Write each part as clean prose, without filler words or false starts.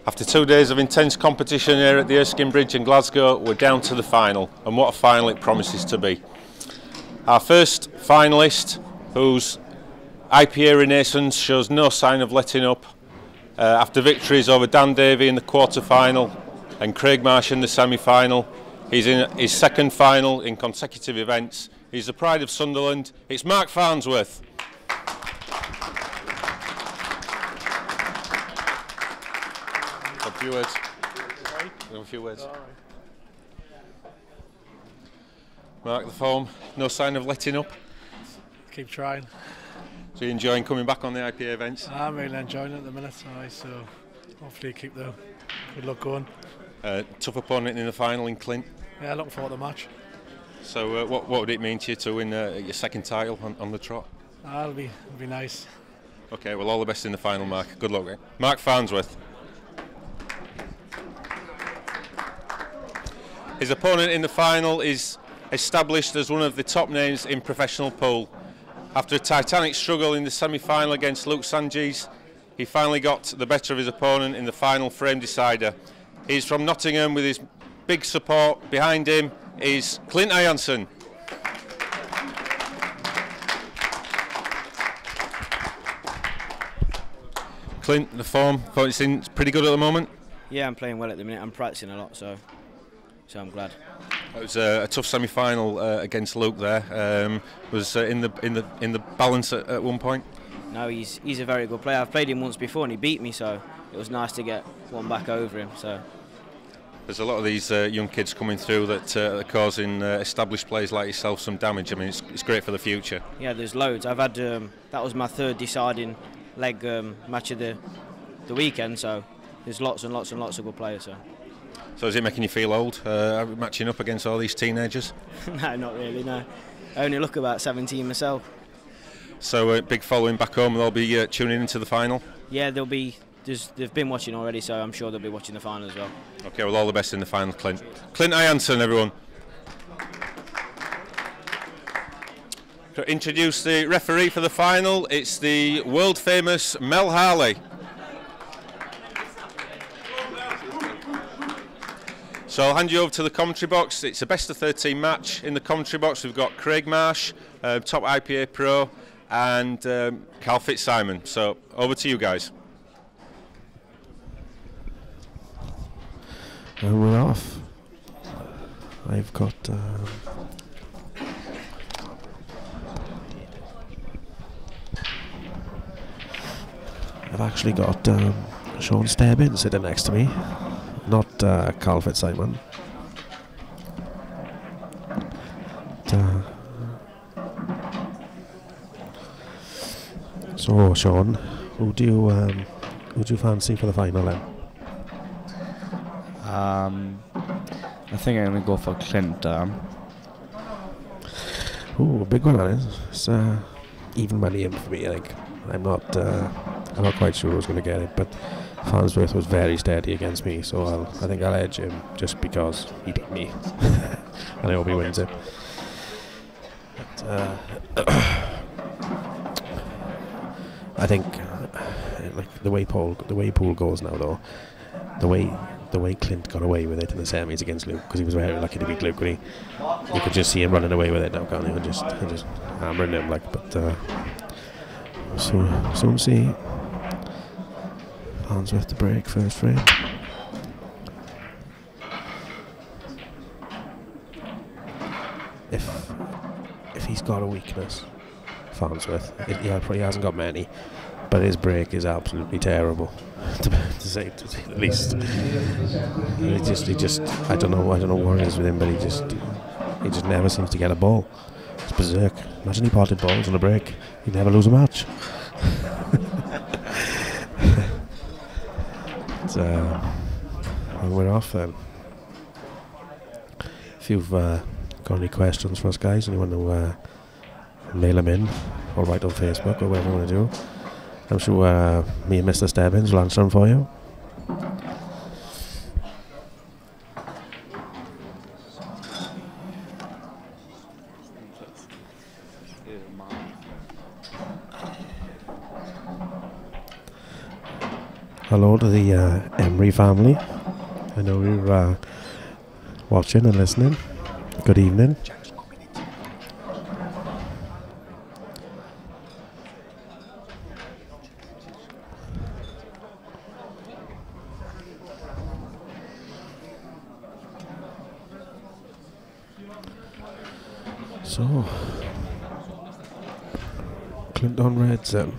After 2 days of intense competition here at the Erskine Bridge in Glasgow, we're down to the final, and what a final it promises to be. Our first finalist, whose IPA renaissance shows no sign of letting up, after victories over Dan Davey in the quarter-final and Craig Marsh in the semi-final, he's in his second final in consecutive events. He's the pride of Sunderland. It's Marc Farnsworth. A few words. A few words. Mark, the form, no sign of letting up? Keep trying. So you're enjoying coming back on the IPA events? I'm really enjoying it at the minute, so hopefully keep the good luck going. Tough opponent in the final in Clint. Yeah, looking forward to the match. So what would it mean to you to win your second title on the trot? It'll be nice. Okay, well all the best in the final, Mark. Good luck. Eh? Marc Farnsworth. His opponent in the final is established as one of the top names in professional pool. After a titanic struggle in the semi-final against Luke Sanjeev, he finally got the better of his opponent in the final frame decider. He's from Nottingham with his big support behind him is Clint. Clint, the form, it's pretty good at the moment? Yeah, I'm playing well at the minute. I'm practicing a lot, so I'm glad. It was a tough semi-final against Luke there. Was in the balance at one point? No, he's a very good player. I've played him once before and he beat me, so it was nice to get one back over him. So there's a lot of these young kids coming through that are causing established players like yourself some damage. I mean, it's great for the future. Yeah, there's loads. I've had that was my third deciding leg match of the weekend, so there's lots and lots and lots of good players. So is it making you feel old, matching up against all these teenagers? No, not really, no. I only look about 17 myself. So big following back home, they'll be tuning into the final? Yeah, they've been watching already, so I'm sure they'll be watching the final as well. Okay, well all the best in the final, Clint. Clint, everyone. To introduce the referee for the final, it's the world famous Mel Harley. So I'll hand you over to the commentary box. It's a best of 13 match. In the commentary box we've got Craig Marsh, top IPA pro, and Carl Fitzsimon. So over to you guys. And we're off. I've got I've actually got Sean Stebbins sitting next to me. Not Carl Fitzsimon. So Sean, who do you fancy for the final then? I think I'm gonna go for Clint. Ooh, a big one that is. It's even money in for me. Like I'm not quite sure who's going to get it, but Farnsworth was very steady against me, so I think I'll edge him just because he beat me, and I hope he wins it. But, I think like the way pool goes now, though, the way Clint got away with it in the semis against Luke, because he was very lucky to beat Luke, you could just see him running away with it now, can't you? And just hammering him like. But soon see Farnsworth to break first frame. If he's got a weakness, Farnsworth, he hasn't got many, but his break is absolutely terrible, to say the least. He just I don't know what it is with him, but he just never seems to get a ball. It's berserk. Imagine he potted balls on a break, he'd never lose a match. We're off then. If you've got any questions for us guys, and you want to mail them in or write on Facebook or whatever you want to do, I'm sure me and Mr. Stebbins will answer them for you. hello to the Emery family. I know you're watching and listening. Good evening. So, Clint on Reds then.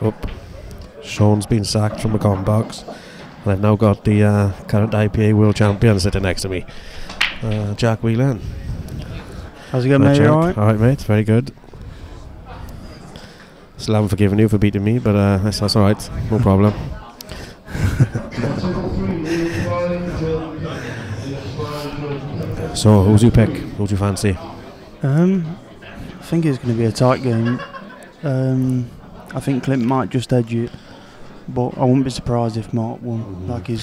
Up. Sean's been sacked from the com box, and I've now got the current IPA world champion sitting next to me, Jack Whelan. How's it going, mate? You alright? Alright, mate. Very good. Still haven't forgiven you for beating me, but that's alright. No problem. So, who's you pick? Who'd you fancy? I think it's going to be a tight game. I think Clint might just edge it, but I wouldn't be surprised if Mark won. Like he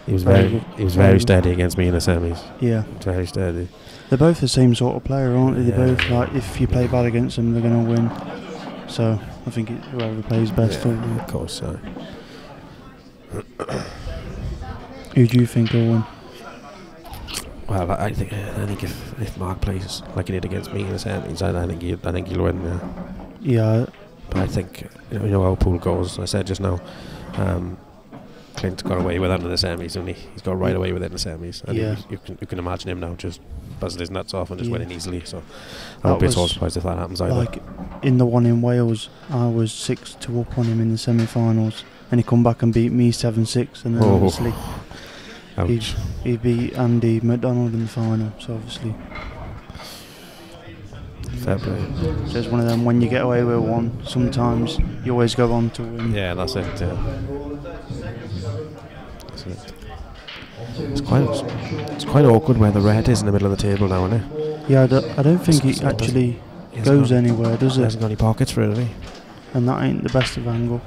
was very steady against me in the semis. Yeah, very steady. They're both the same sort of player, aren't they? Yeah. They're both like, if you play bad against them, they're going to win. So I think whoever plays best. Of course. So. Who do you think will win? Well, I think if Mark plays like he did against me in the semis, I think he'll win. Yeah. But I think you know how pool goes. I said just now, Clint got away with that in the semis, and he's got right away with it in the semis. And Yeah. you can imagine him now just buzzing his nuts off and just winning easily. So I That won't be at all was surprised if that happens either. Like in the one in Wales, I was 6-2 up on him in the semi-finals, and he come back and beat me 7-6, and then obviously he beat Andy McDonald in the final. So obviously. Fair play. So it's one of them, when you get away with one, sometimes you always go on to win. Yeah, that's it. That's it. It's quite awkward where the red is in the middle of the table now, isn't it? Yeah, I don't think it actually goes anywhere, does He it? hasn't got any pockets for it, has he? And that ain't the best of angle.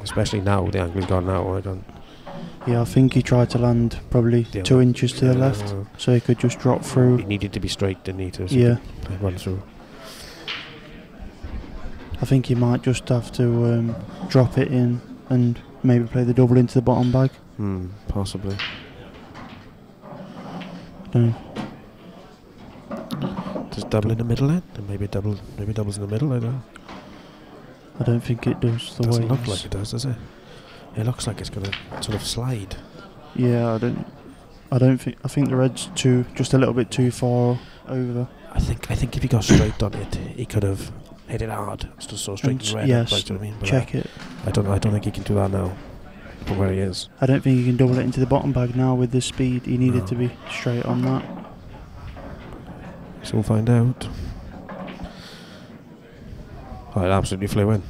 Especially now, the angle he's got now. Yeah, I think he tried to land probably 2 inches to the left, so he could just drop through. He needed to be straight, didn't he? Yeah. Run through. I think he might just have to drop it in and maybe play the double into the bottom bag. Possibly. Just double in the middle then? And maybe doubles in the middle, I don't know. I don't think it does the Doesn't way look like it does it? It looks like it's going to sort of slide. Yeah, I think the red's just a little bit too far over. I think if he got straight on it, he could have hit it hard. Just so straight and red. Yes, like, you know what I mean? But check it. I don't think he can do that now. From where he is. I don't think he can double it into the bottom bag now with the speed. He needed to be straight on that. So we'll find out. Oh, it absolutely flew in.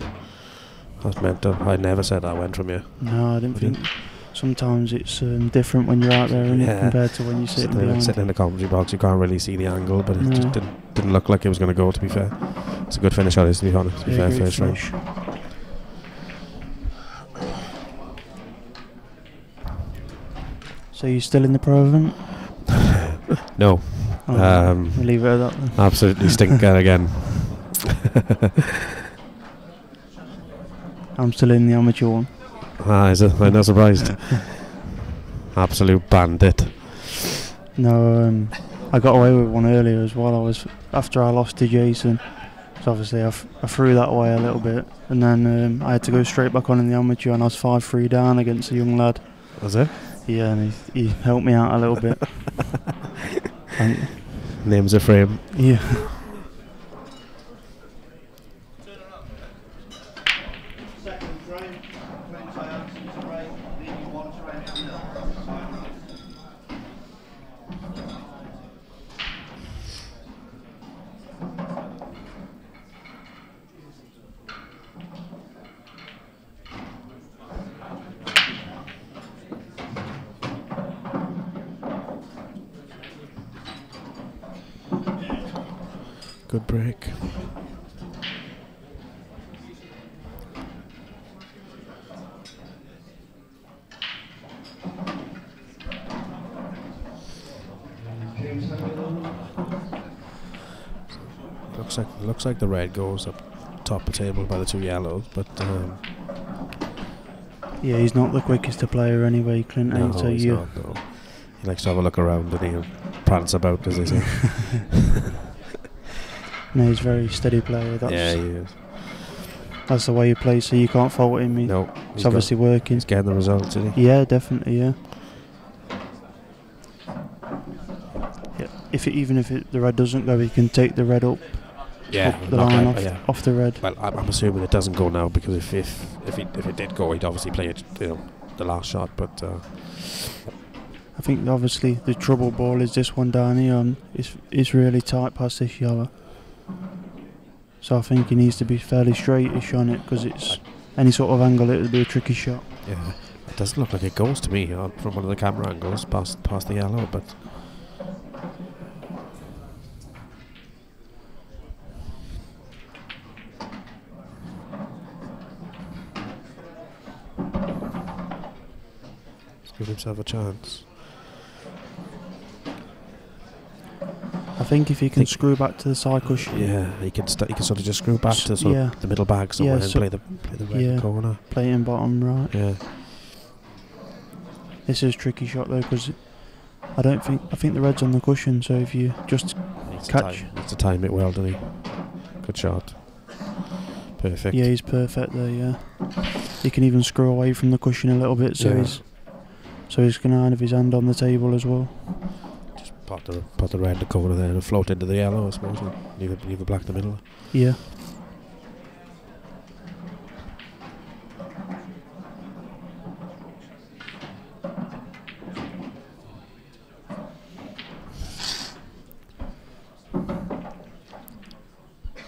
That's mental. I never said that went from you. No, I didn't think. Sometimes it's different when you're out there, isn't it, compared to when you're sitting behind. Sitting in the commentary box, you can't really see the angle, but it just didn't look like it was going to go, to be fair. It's a good finish on this, to be honest. To be fair, first round. So you're still in the pro event? No. We'll leave it at that then. Absolutely stinker again. I'm still in the amateur one. Is it? I'm not surprised. Absolute bandit. No, I got away with one earlier as well. After I lost to Jason. So obviously I threw that away a little bit, and then I had to go straight back on in the amateur, and I was 5-3 down against a young lad. Was it? Yeah, and he helped me out a little bit. Name's a frame. Yeah. Good break. looks like the red goes up top of the table by the 2 yellows, but Yeah, he's not the quickest player anyway, Clint. no, So he's not, no. He likes to have a look around and he'll prance about, as they say. No, he's a very steady player. Yeah, he is. That's the way he plays, so you can't fault him. No, It's obviously working. He's getting the results, isn't he? Yeah, definitely, yeah. Even if the red doesn't go, he can take the red up. Yeah, Up the line off the red. Well, I'm assuming it doesn't go now, because if it did go, he'd obviously play it, the last shot. But I think obviously the trouble ball is this one down here. It's really tight past this yellow. So I think he needs to be fairly straightish on it, because it's any sort of angle it would be a tricky shot. yeah, it doesn't look like it goes to me from one of the camera angles past the yellow, but. Give himself a chance. I think if he can screw back to the side cushion. Yeah, he can sort of just screw back to sort of the middle bag somewhere and play the red corner. Play in bottom right. Yeah. This is a tricky shot though, because I think the red's on the cushion. So if you just catch, needs to time it well, doesn't he? Good shot. Perfect. Yeah, he's perfect there. Yeah, he can even screw away from the cushion a little bit. So he's going to have his hand on the table as well. Just put the red in the corner there and float into the yellow, I suppose. And leave the black in the middle. Yeah.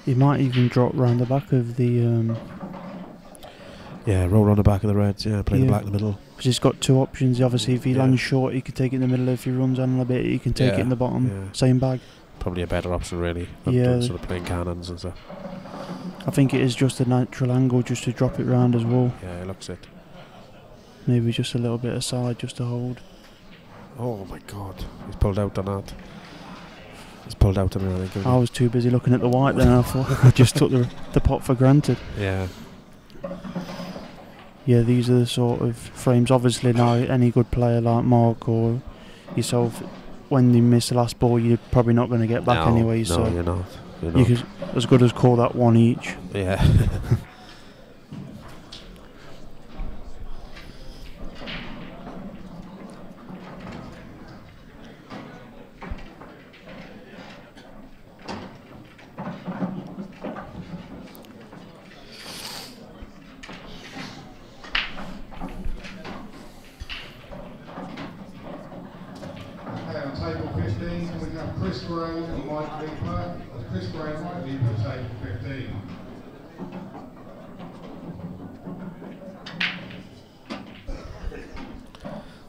He might even drop round the back of the. Yeah, roll on the back of the reds. Yeah, play the black in the middle. Because he's got two options. Obviously, if he lands short, he can take it in the middle. If he runs on a bit, he can take it in the bottom. Yeah. Same bag. Probably a better option, really. Than sort of playing cannons and stuff. I think it is just a natural angle, just to drop it round as well. Yeah, it looks it. Maybe just a little bit aside, just to hold. Oh my God, he's pulled out on that. He's pulled out on it, I think. I was too busy looking at the white then. I thought I just took the pot for granted. Yeah. Yeah, these are the sort of frames. Obviously, now any good player like Mark or yourself, when you miss the last ball, you're probably not going to get back anyway. No, so you're not. You could as good as call that one each. Yeah.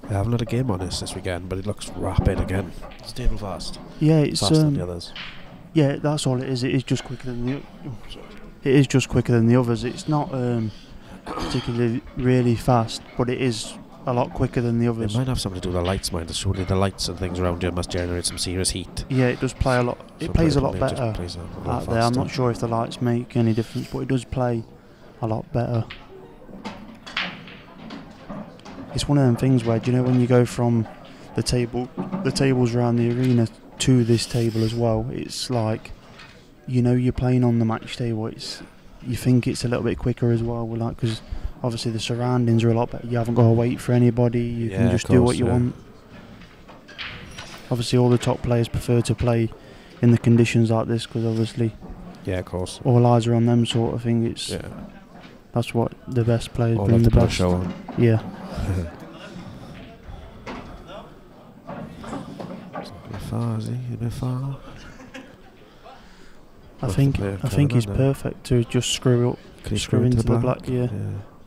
They haven't had a game on this weekend, but it looks rapid again. Stable fast. Yeah, it's faster than the others. Yeah, that's all it is. It is just quicker than the. It is just quicker than the others. It's not particularly really fast, but it is a lot quicker than the others. It might have something to do with the lights, mind. Surely the lights and things around here must generate some serious heat. Yeah, it does play a lot. It plays a lot better out there. I'm not sure if the lights make any difference, but it does play a lot better. It's one of them things where, do you know, when you go from the tables around the arena to this table as well, it's like, you know, you're playing on the match table. You think it's a little bit quicker as well, like, because obviously the surroundings are a lot better. You haven't got to wait for anybody. You can just do what you want. Obviously, all the top players prefer to play in the conditions like this, because obviously, of course, all eyes are on them, sort of thing. That's what the best players all bring the best. Show on. Yeah. A bit far. I think he's perfect to just screw into the black. Yeah.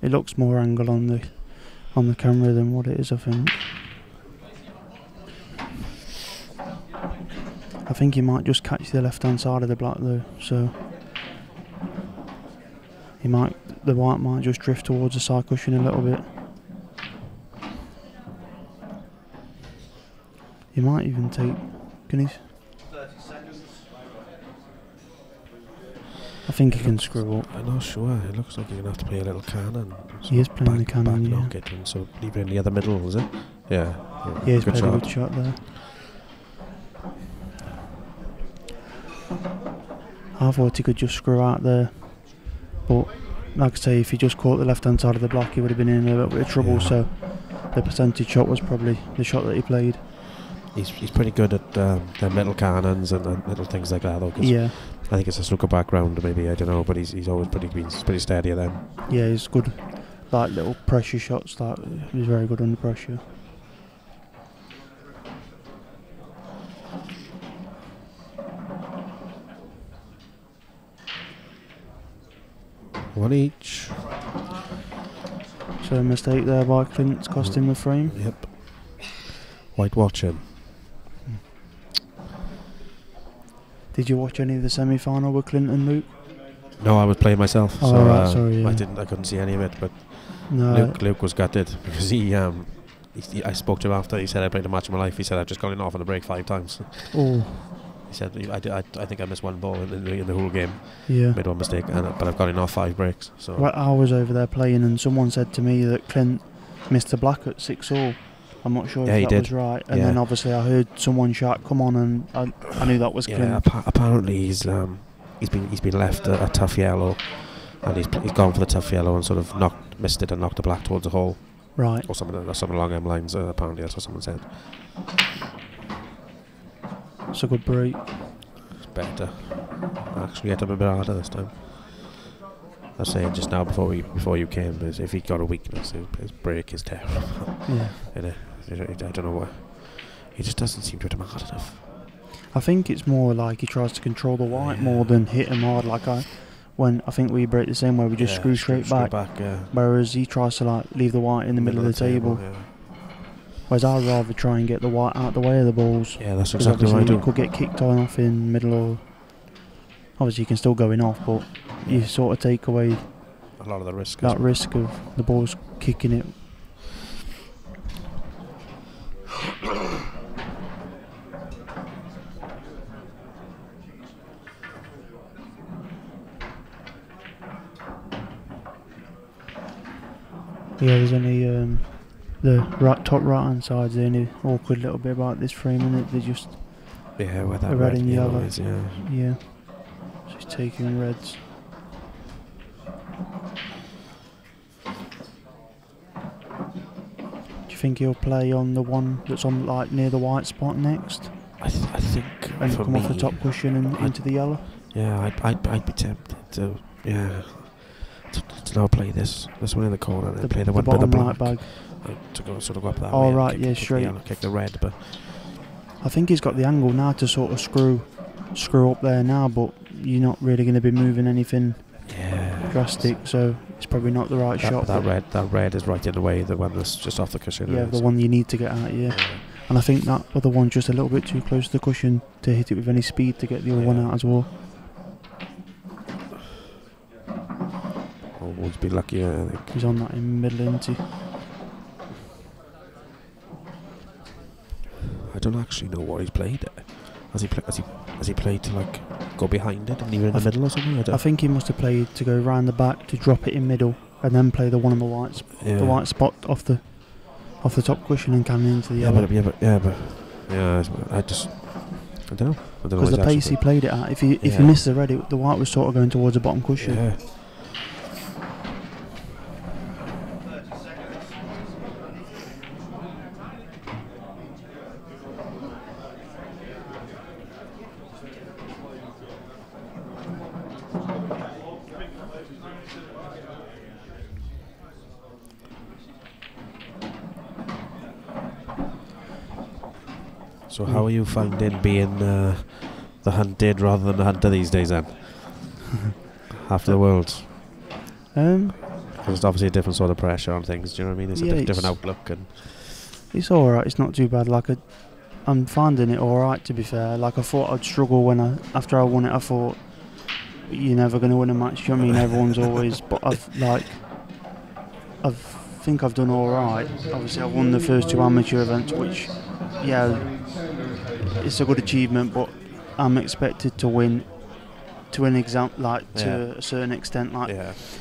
It looks more angle on the camera than what it is, I think. I think he might just catch the left hand side of the black though, so the white might just drift towards the side cushion a little bit. He might even take. Can he? 30 seconds. think he can screw up. I'm not sure. It looks like you're going to have to play a little cannon. He is playing the cannon, back yeah. knock it, and so leave it in the other middle, is it? Yeah. Yeah, he's good played a shot. good shot there. I thought he could just screw out there, but like I say, if he just caught the left-hand side of the block, he would have been in a little bit of trouble. Yeah. So the percentage shot was probably the shot that he played. He's pretty good at the middle cannons and little things like that, though. 'Cause Yeah, I think it's a snooker background, maybe, I don't know, but he's always been pretty steady at them. yeah, he's good. Like little pressure shots, like he's very good under pressure. One each. So a mistake there by Clint, cost him the frame. Yep. White watching. Did you watch any of the semi-final with Clint and Luke? No, I was playing myself, Oh, so right, sorry, yeah. I couldn't see any of it, but No. Luke was gutted because I spoke to him after. He said, I played a match of my life. He said, I've just gone in off on the break 5 times. Oh, He said, I think I missed one ball in the whole game. yeah. Made one mistake, but I've gone in off 5 breaks. So Well, I was over there playing, and someone said to me that Clint missed the black at 6-all. I'm not sure Yeah, if he that did. was right. And Yeah. then obviously I heard someone shout, "Come on!" and I knew that was Clint. yeah, apparently he's been left a tough yellow, and he's gone for the tough yellow and sort of missed it and knocked the black towards the hole Right. or something along them lines. Apparently that's what someone said. It's a good break. It's better. Actually, hit him a bit harder this time. I was saying just now before you came, is if he got a weakness, his break is terrible. Yeah. I don't know what. He just doesn't seem to hit him hard enough. I think it's more like he tries to control the white more than hit him hard. Like when I think we break the same way, we just screw straight back. Whereas he tries to like leave the white in the middle of the table. Yeah. Whereas I'd rather try and get the white out the way of the balls. Yeah, that's 'Cause exactly what I obviously do. you could get kicked on off in middle, or obviously you can still go in off, but you sort of take away A lot of the risk. that risk of the balls kicking it. Yeah, there's only the top right hand side's the only awkward little bit about this frame, isn't it? They just where that the red and yellow is, yeah. yeah. She's taking reds. Do you think he'll play on the one that's on like near the white spot next, I think and for come me, off the top cushion and into the yellow? Yeah, I'd be tempted to to now play this one in the corner and then play the one with the bottom right black. bag. To go sort of go up that Oh, way. and right, kick, yeah, kick straight. The yellow, kick the red, but I think he's got the angle now to sort of screw up there now, but you're not really going to be moving anything drastic, so it's probably not the right shot. That red is right in the way. The one that's just off the cushion. Yeah, the one you need to get out. Yeah. And I think that other one's just a little bit too close to the cushion to hit it with any speed to get the other one out as well. Always be lucky, I think. He's on that in middle, isn't he? I don't actually know what he's played. Has he played to like go behind it and leave it in the middle or something? I think he must have played to go round the back to drop it in middle and then play the one on the white spot off the top cushion and cannon into the yellow. I don't know. Because the pace he played it at, if he missed the red, the white was sort of going towards the bottom cushion. Yeah. So how are you finding being the hunted rather than the hunter these days then? After the Worlds? Because it's obviously a different sort of pressure on things, do you know what I mean? It's a different outlook. And it's alright, it's not too bad. I'm finding it alright, to be fair. Like I thought I'd struggle after I won it. I thought you're never going to win a match, you know what I mean? Everyone's always, but I think I've done alright. Obviously I've won the first 2 amateur events, which it's a good achievement, but I'm expected to to an to a certain extent. Like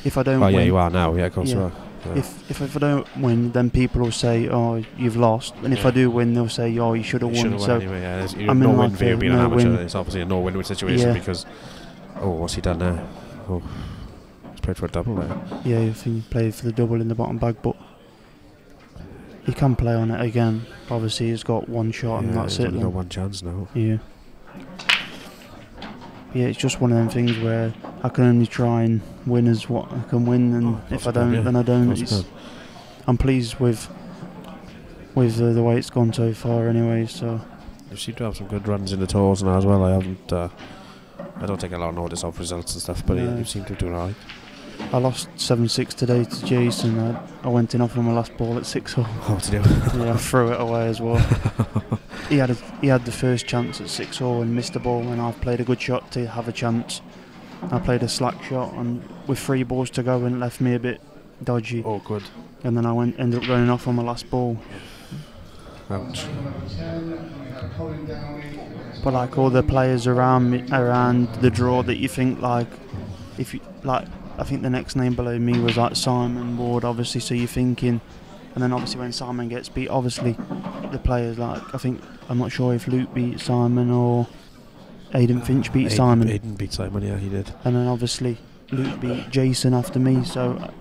if I don't oh, win, yeah, you are now. Yeah, of course Yeah. you are. Yeah. if I don't win, then people will say, "Oh, you've lost," and if I do win, they'll say, "Oh, you should have won." So anyway, yeah. You're I'm no in win like for you a being an no amateur. win. It's obviously a no-win situation Yeah. because what's he done now? Oh, he's played for a double there. Yeah, I think he played for the double in the bottom bag, but he can play on it again. Obviously, he's got one shot and that's he's it. only then. got one chance now. Yeah. Yeah, it's just one of them things where I can only try and win as what I can win, and if I don't, then I don't. I'm pleased with the way it's gone so far, anyway. So You seem to have some good runs in the tours now as well. I haven't. I don't take a lot of notice of results and stuff, but No. you seem to be doing alright. I lost 7-6 today to Jason. I went in off on my last ball at 6-all. What to do? Yeah, I threw it away as well. He had the first chance at 6-all and missed the ball, and I've played a good shot to have a chance. I played a slack shot and with 3 balls to go, and it left me a bit dodgy. Awkward. And then I ended up going off on my last ball. Ouch. But like all the players around the draw that you think like, if you like, I think the next name below me was like Simon Ward, obviously. So you're thinking, and then obviously when Simon gets beat, obviously the players like, I'm not sure if Luke beat Simon or Aidan Finch beat Simon. Aidan beat Simon, yeah, he did. And then obviously Luke beat Jason after me, so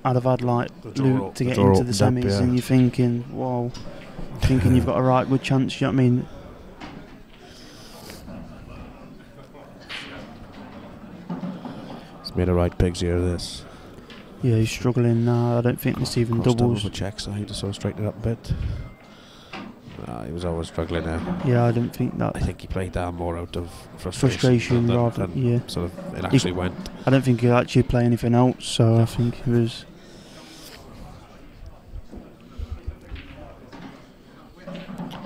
I'd have had like Luke to get into the semis, and you're thinking, whoa, thinking you've got a right good chance. You know what I mean? He's made a right pigs here, this. Yeah, he's struggling now. I don't think it's even doubles. For checks, so he just sort of straightened it up a bit. He was always struggling now. Yeah, I don't think that. I think he played that more out of frustration rather, yeah. Sort of, it actually went. I don't think he'll actually play anything else, so I think it was.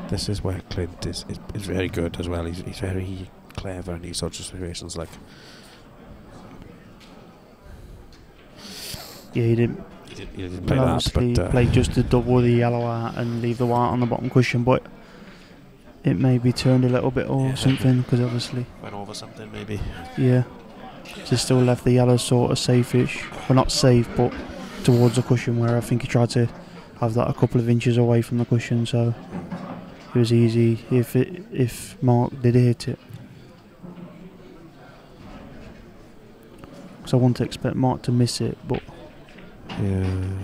This is where Clint is very good as well. He's very clever in these sorts of situations. Like, yeah, he didn't play that, but played just to double the yellow out and leave the white on the bottom cushion, but it maybe turned a little bit or something, because obviously went over something maybe. Yeah, just still left the yellow sort of safe-ish. Well, not safe, but towards the cushion, where I think he tried to have that a couple of inches away from the cushion, so it was easy if Mark did hit it. Because I want to expect Mark to miss it, but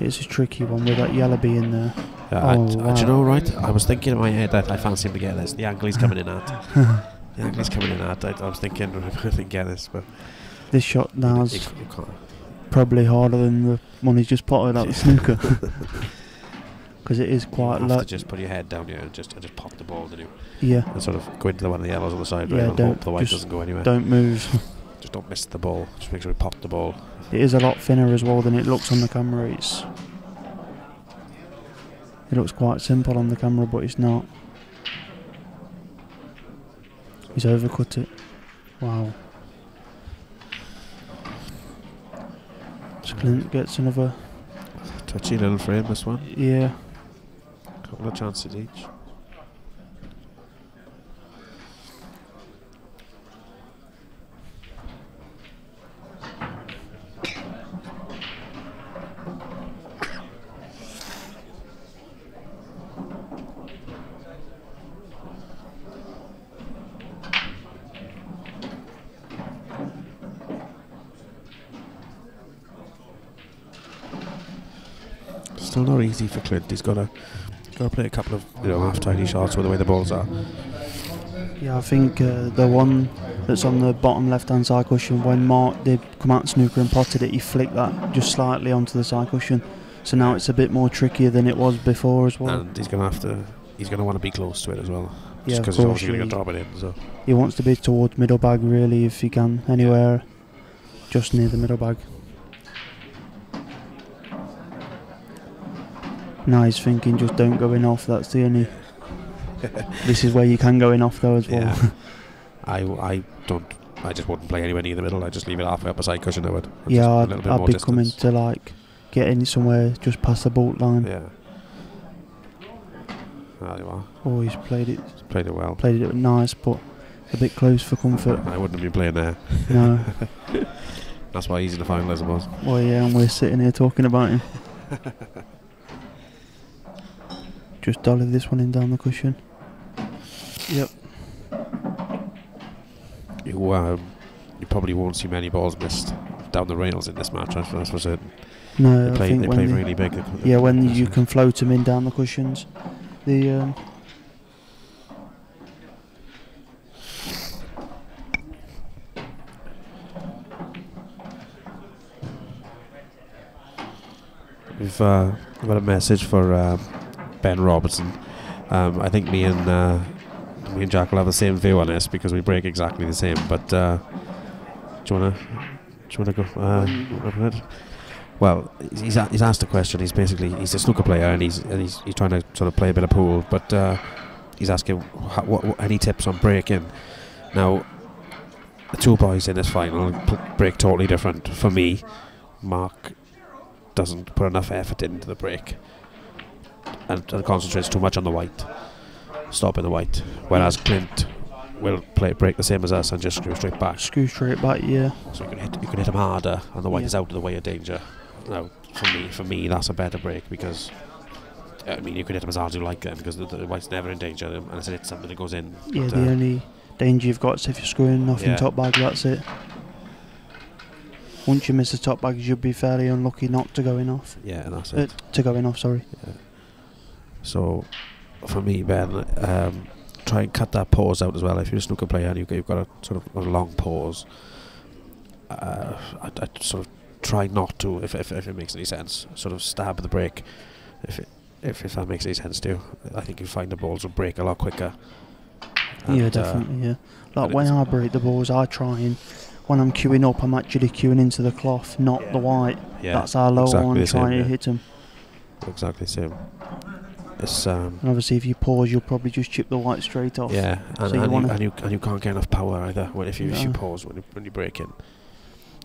it's a tricky one with that yellow being there. Yeah, do you know, right? I was thinking in my head that I fancy him to get this. The angle he's coming in at. The angle he's coming in at. I was thinking if he get this, but this shot now is probably harder than the one he's just potted out the snooker. Because it is quite low. You have to just put your head down here and just pop the ball, didn't you? Yeah. And sort of go into the one of the yellows on the side, yeah, and hope the white doesn't go anywhere. Don't move. Just don't miss the ball. Just make sure we pop the ball. It is a lot thinner as well than it looks on the camera. It looks quite simple on the camera, but it's not. He's overcut it. Wow. So Clint gets another touchy little frame, this one. Yeah. Couple of chances each. Still not easy for Clint. He's got to play a couple of half-tidy shots with the way the balls are. Yeah, I think the one that's on the bottom left-hand side cushion, when Mark did come out snooker and potted it, he flicked that just slightly onto the side cushion. So now it's a bit more trickier than it was before as well. And he's going to want to be close to it as well. Yeah, because he's obviously going to drop it in. So he wants to be towards middle bag really, if he can, anywhere just near the middle bag. Now he's thinking just don't go in off, that's the only... This is where you can go in off though as well. Yeah. I just wouldn't play anywhere near the middle. I'd just leave it halfway up a side cushion. I'd be coming to like get in somewhere just past the bolt line. Yeah. There you are. Oh, he's played it. Played it well. Played it nice, but a bit close for comfort. I wouldn't have been playing there. No. That's why he's in the final, I suppose. Well, yeah, and we're sitting here talking about him. Just dolly this one in down the cushion. Yep. You probably won't see many balls missed down the rails in this match, that's for certain. No, They I think play really big. Yeah, when you can float them in down the cushions. The We've got a message for Ben Robertson. I think me and Jack will have the same view on this because we break exactly the same. But do you wanna go? Well, he's asked a question. He's a snooker player and he's trying to sort of play a bit of pool. But he's asking what any tips on breaking. Now, the two boys in this final break totally different. For me, Mark doesn't put enough effort into the break and concentrates too much on the white, stopping the white, whereas Clint will break the same as us and just screw straight back. Yeah. So you can hit him harder and the white is out of the way of danger. Now, for me that's a better break because I mean you can hit him as hard as you like then because the white's never in danger unless it hits something that goes in. Yeah, the only danger you've got is if you're screwing off in top bag, that's it. Once you miss the top bag, you'll be fairly unlucky not to going off. Yeah, that's it. To going off, sorry. Yeah. So, for me, Ben, try and cut that pause out as well. If you're a snooker player and you've got a sort of a long pause, I'd sort of try not to, if it makes any sense, sort of stab the break. If that makes any sense to you, I think you find the balls will break a lot quicker. Yeah, definitely. Yeah, like when I break the balls, I try and. When I'm queuing up, I'm actually queuing into the cloth, not the white. Yeah, that's how low exactly I'm trying to hit them. Exactly the same. It's and obviously, if you pause, you'll probably just chip the white straight off. Yeah, and, so you can't get enough power either if you pause when you break in.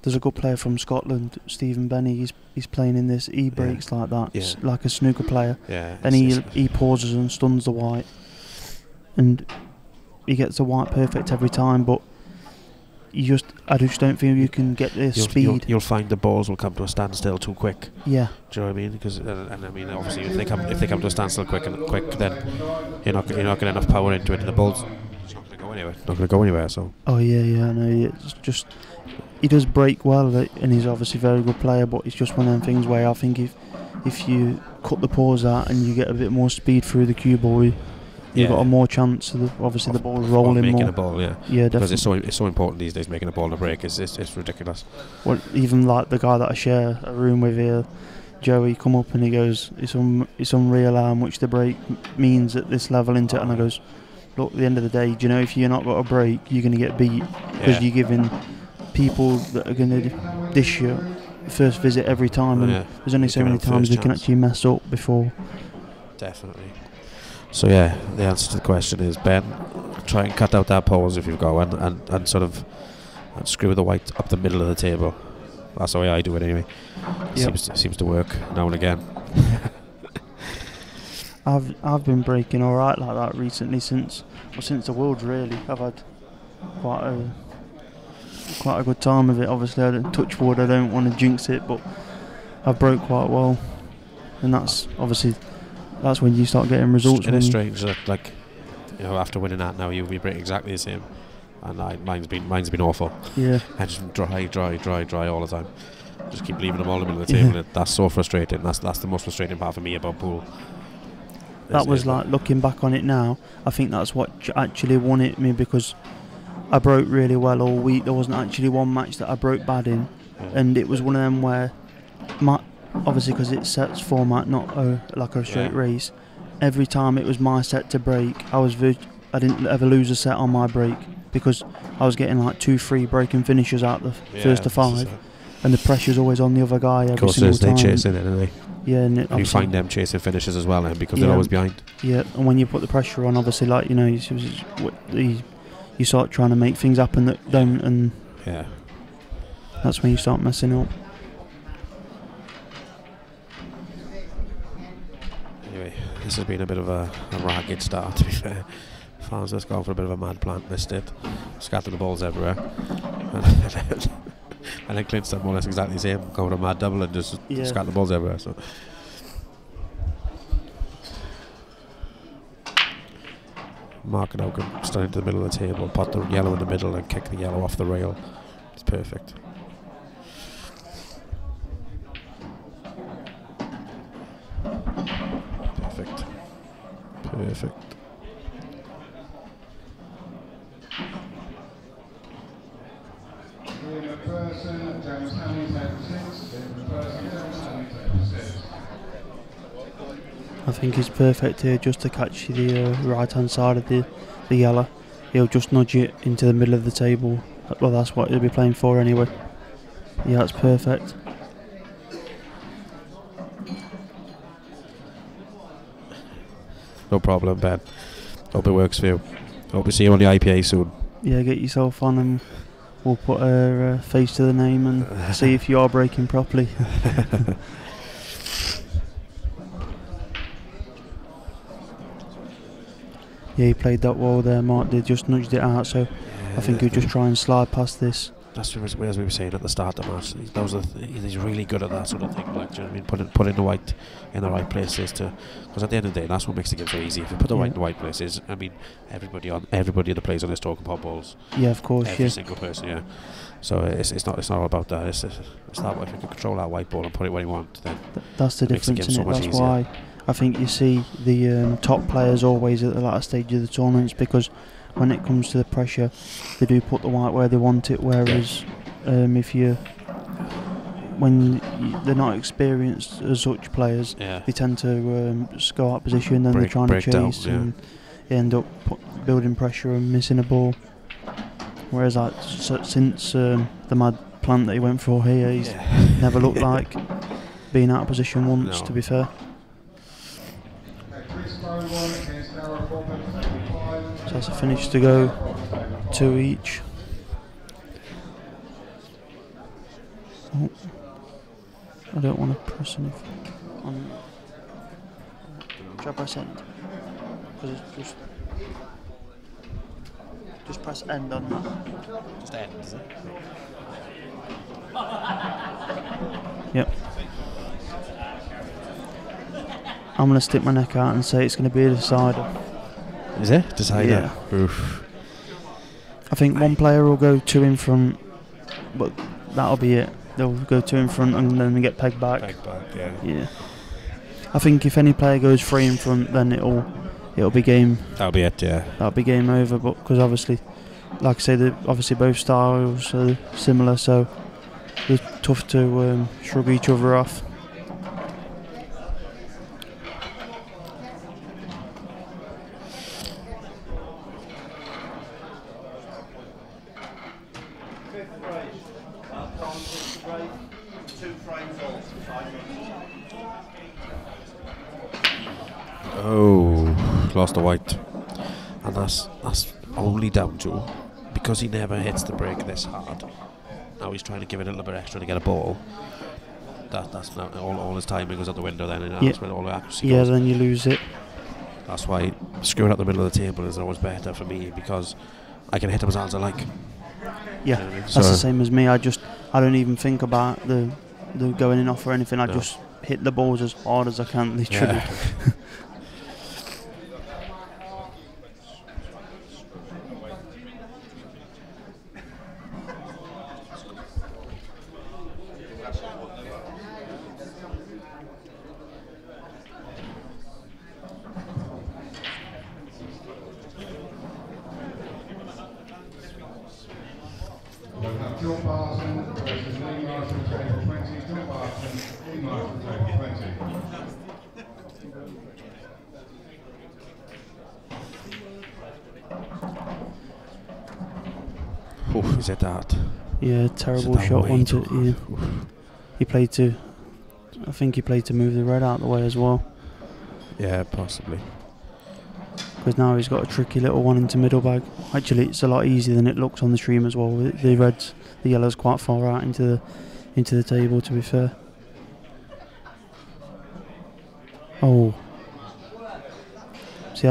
There's a good player from Scotland, Stephen Benny. He's playing in this. He breaks like that, like a snooker player. Yeah, and he pauses and stuns the white, and he gets the white perfect every time, but. I just don't feel you can get the speed. You'll find the balls will come to a standstill too quick. Yeah. Do you know what I mean? Because and I mean obviously if they come to a standstill quick, then you're not getting enough power into it, and the ball's it's not going to go anywhere. Not going to go anywhere. So. Oh yeah, I know. It's just he does break well, and he's obviously a very good player. But it's just one of them things where I think if you cut the pause out and you get a bit more speed through the cue ball. You've got a more chance of the ball rolling making more. A ball, yeah. Yeah, definitely. Because it's so important these days making a ball in a break. It's ridiculous. Well, even like the guy that I share a room with here, Joey, come up and he goes, "It's unreal how much the break means at this level, isn't it?" And I goes, "Look, at the end of the day, do you know if you're not got a break, you're going to get beat because you're giving people that are going to dish you first visit every time, and there's only so many times they can actually mess up before." Definitely. So yeah, the answer to the question is, Ben, try and cut out that pause if you've got one, and sort of screw the white up the middle of the table. That's the way I do it anyway. Seems to work now and again. I've been breaking all right like that recently since the Worlds really. I've had quite a good time with it. Obviously, I don't touch wood. I don't want to jinx it, but I've broke quite well, and that's obviously. That's when you start getting results. It's strange that, like, you know, after winning that now you'll be breaking exactly the same, and mine's been awful. Yeah. I just dry all the time. Just keep leaving them all in the middle of the table. That's so frustrating. That's the most frustrating part for me about pool. That was like looking back on it now. I think that's what actually won it me because I broke really well all week. There wasn't actually one match that I broke bad in, and it was one of them where obviously because it's sets format, not like a straight race. Every time it was my set to break, I didn't ever lose a set on my break because I was getting like 2-3 breaking finishes out the first to 5, and the pressure's always on the other guy every single time. They chasing it, don't they? Yeah, and you find them chasing finishes as well, then because they're always behind. Yeah, and when you put the pressure on, obviously, like you know, you start trying to make things happen that don't, and that's when you start messing up. This has been a bit of a ragged start, to be fair. Farnsworth's gone for a bit of a mad plant, missed it, scattered the balls everywhere. And then Clint's done more or less exactly the same, going for a mad double and just scattered the balls everywhere. So. Mark now can stand into the middle of the table, put the yellow in the middle and kick the yellow off the rail. It's perfect. Perfect. Perfect. I think he's perfect here just to catch the right hand side of the yellow. He'll just nudge it into the middle of the table. Well, that's what he'll be playing for anyway. Yeah, that's perfect. No problem, Ben. Hope it works for you. Hope we see you on the IPA soon. Yeah, get yourself on and we'll put a face to the name and see if you are breaking properly. Yeah, he played that well there, Mark. They just nudged it out, so I think he'll just try and slide past this. That's as we were saying at the start of the match. He's really good at that sort of thing. Like, do you know what I mean? Putting the white in the right places because at the end of the day, that's what makes the game so easy. If you put the white in the right places, I mean, everybody that plays on this talking pop balls. Yeah, of course. Every single person, yeah. So it's not all about that. It's that if you can control that white ball and put it where you want, then that's the difference, makes the game so much that's easier. why I think you see the top players always at the latter stage of the tournaments, because when it comes to the pressure, they do put the white where they want it. Whereas they're not experienced as such players, they tend to just go out of position, then they're trying to chase and end up building pressure and missing a ball. Whereas since the mad plant that he went for here, he's never looked like being out of position once, to be fair. So that's a finish to go, 2 each. Oh, I don't want to press anything. Should I press end? Because it's just press end on that. Just end, is it? Yep. I'm going to stick my neck out and say it's going to be a decider. Is it? Decider? Yeah. Oof. I think one player will go 2 in front, but that'll be it. They'll go 2 in front and then they get pegged back. Pegged back, yeah. Yeah. I think if any player goes 3 in front, then it'll be game. That'll be it, yeah. That'll be game over. But because obviously, like I say, obviously both styles are similar, so it's tough to shrug each other off. Oh, lost the white, and that's only down to because he never hits the break this hard. Now he's trying to give it a little bit extra to get a ball. That's now all his timing goes out the window then, and that's when all the accuracy goes. Then you lose it. That's why screwing out the middle of the table is always better for me, because I can hit them as hard as I like. Yeah, you know what I mean? that's the same as me. I don't even think about the going in off or anything. I just hit the balls as hard as I can, literally. Yeah. Oof, is it that? Yeah, terrible shot, wasn't it? Yeah. He played to, I think he played to move the red out of the way as well. Yeah, possibly. Because now he's got a tricky little one into middle bag. Actually, it's a lot easier than it looks on the stream as well. The yellow's quite far out into the table, to be fair. Oh. See,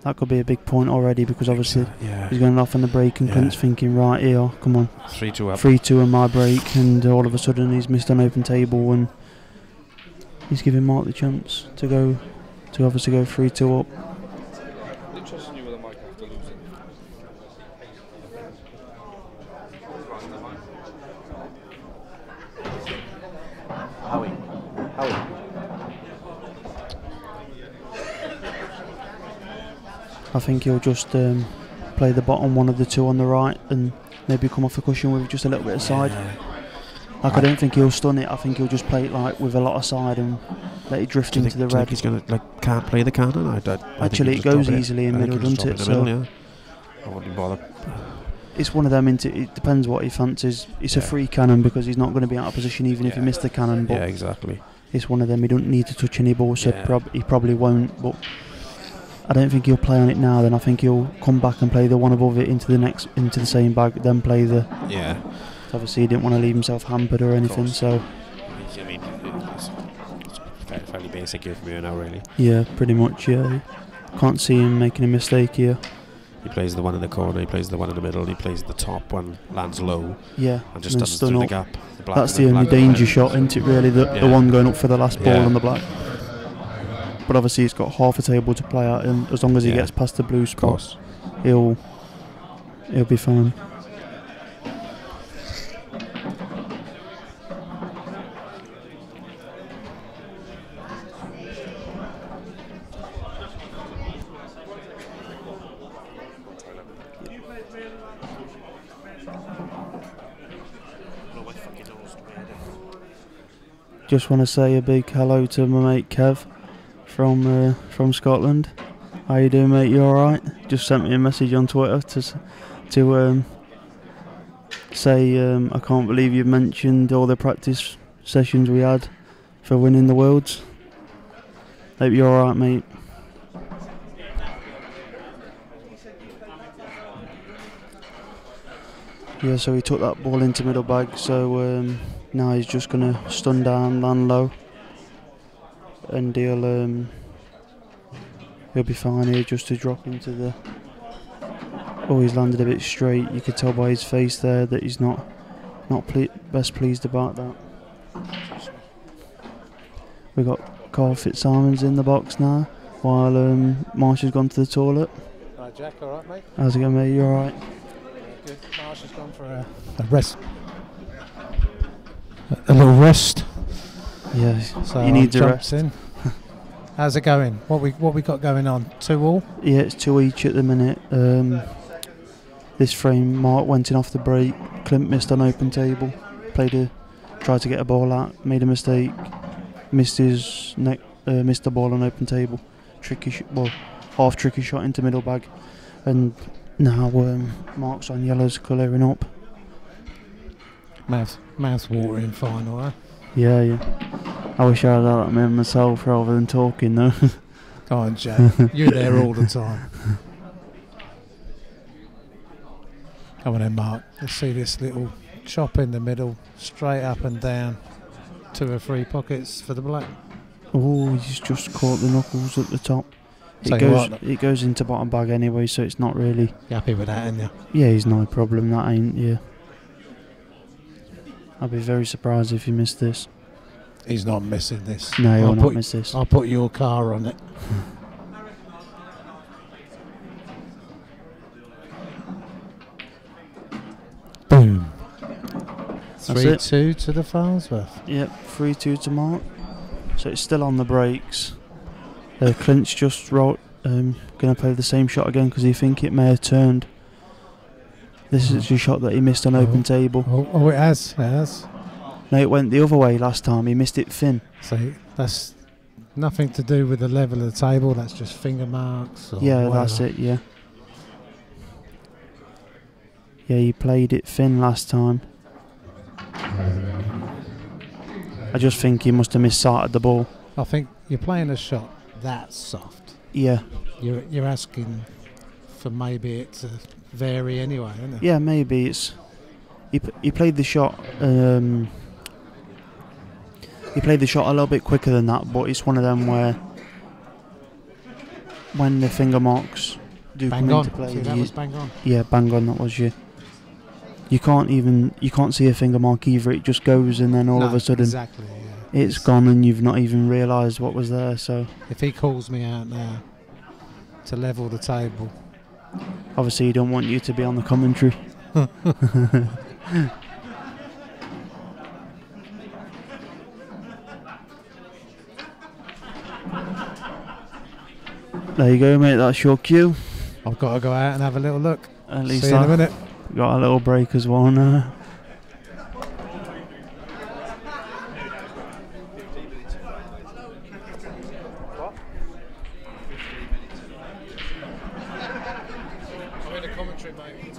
that could be a big point already, because obviously Yeah. he's going off on the break and Yeah. Clint's thinking, right here, come on, 3-2 up. 3-2 on my break, and all of a sudden he's missed an open table, and he's giving Mark the chance to obviously go 3-2 up. I think he'll just play the bottom one of the two on the right and maybe come off the cushion with just a little bit of side. Like, I don't think he'll stun it. I think he'll just play it like with a lot of side and let it drift into the red. He's going to can't play the cannon? Actually, it goes easily in middle, doesn't it? So I wouldn't bother. it's one of them. It depends what he fancies. It's a free cannon because he's not going to be out of position even if he missed the cannon. But yeah, exactly. It's one of them. He don't need to touch any ball, so he probably won't. But I don't think he'll play on it now. Then I think he'll come back and play the one above it into the same bag. Then play the. Yeah. Obviously, he didn't want to leave himself hampered or anything. So. I mean, it's fairly basic here from here now, really. Yeah, pretty much. Yeah. Can't see him making a mistake here. He plays the one in the corner, he plays the one in the middle, he plays the top one, lands low. Yeah. And just doesn't through the gap. That's the only danger shot, isn't it, really? The one going up for the last ball on the black. But obviously he's got half a table to play at, and as long as he gets past the blue spot, he'll be fine. Just want to say a big hello to my mate Kev from Scotland. How you doing, mate? You alright? Just sent me a message on Twitter to say I can't believe you mentioned all the practice sessions we had for winning the Worlds. Hope you're alright, mate. Yeah, so he took that ball into middle bag, so now he's just going to stun down, land low, and he'll be fine here just to drop into the... Oh, he's landed a bit straight. You could tell by his face there that he's not best pleased about that. We've got Carl Fitzsimons in the box now, while Marsh has gone to the toilet. Hi Jack, alright mate? How's it going, mate? You alright? Good. Marsh has gone for a rest. A little rest. Yeah, so you need to rest. In. How's it going? What we got going on? 2-2? Yeah, it's 2 each at the minute. This frame, Mark went in off the break. Clint missed an open table. Tried to get a ball out, made a mistake, missed the ball on open table. Half tricky shot into middle bag, and now Mark's on yellows, clearing up. Mouth watering final, huh? Yeah. I wish I had that man myself rather than talking though. Come on, Jack. You're there all the time. Come on then, Mark. Let's see this little chop in the middle, straight up and down. 2 or 3 pockets for the black. Oh, he's just caught the knuckles at the top. It goes into bottom bag anyway, so it's not really... You happy with that, aren't you? Yeah, he's no problem, that ain't, yeah. I'd be very surprised if he missed this. He's not missing this. No, he'll not miss this. I'll put your car on it. Boom. 3-2 to the Farnsworth. Yep, 3-2 to Mark. So it's still on the breaks. Clint's just going to play the same shot again because he think it may have turned. This is a shot that he missed on open table. Oh, it has. It has. No, it went the other way last time. He missed it thin. So that's nothing to do with the level of the table. That's just finger marks. Or yeah, whatever. that's it. Yeah. Yeah, he played it thin last time. I just think he must have missed-sighted the ball. I think you're playing a shot that soft. Yeah. You're asking for maybe it to vary anyway, isn't it? Yeah, maybe it's. He played the shot. He played the shot a little bit quicker than that, but it's one of them where when the finger marks do Bang come on. into play, See, that was bang on. yeah, bang on. That was you can't see a finger mark either. It just goes, and then all of a sudden, exactly, yeah. it's gone, and you've not even realised what was there. So if he calls me out now to level the table, obviously, he don't want you to be on the commentary. There you go, mate. That's your cue. I've got to go out and have a little look. At least see you in a minute. Got a little break as well now. I'm in a commentary, mate.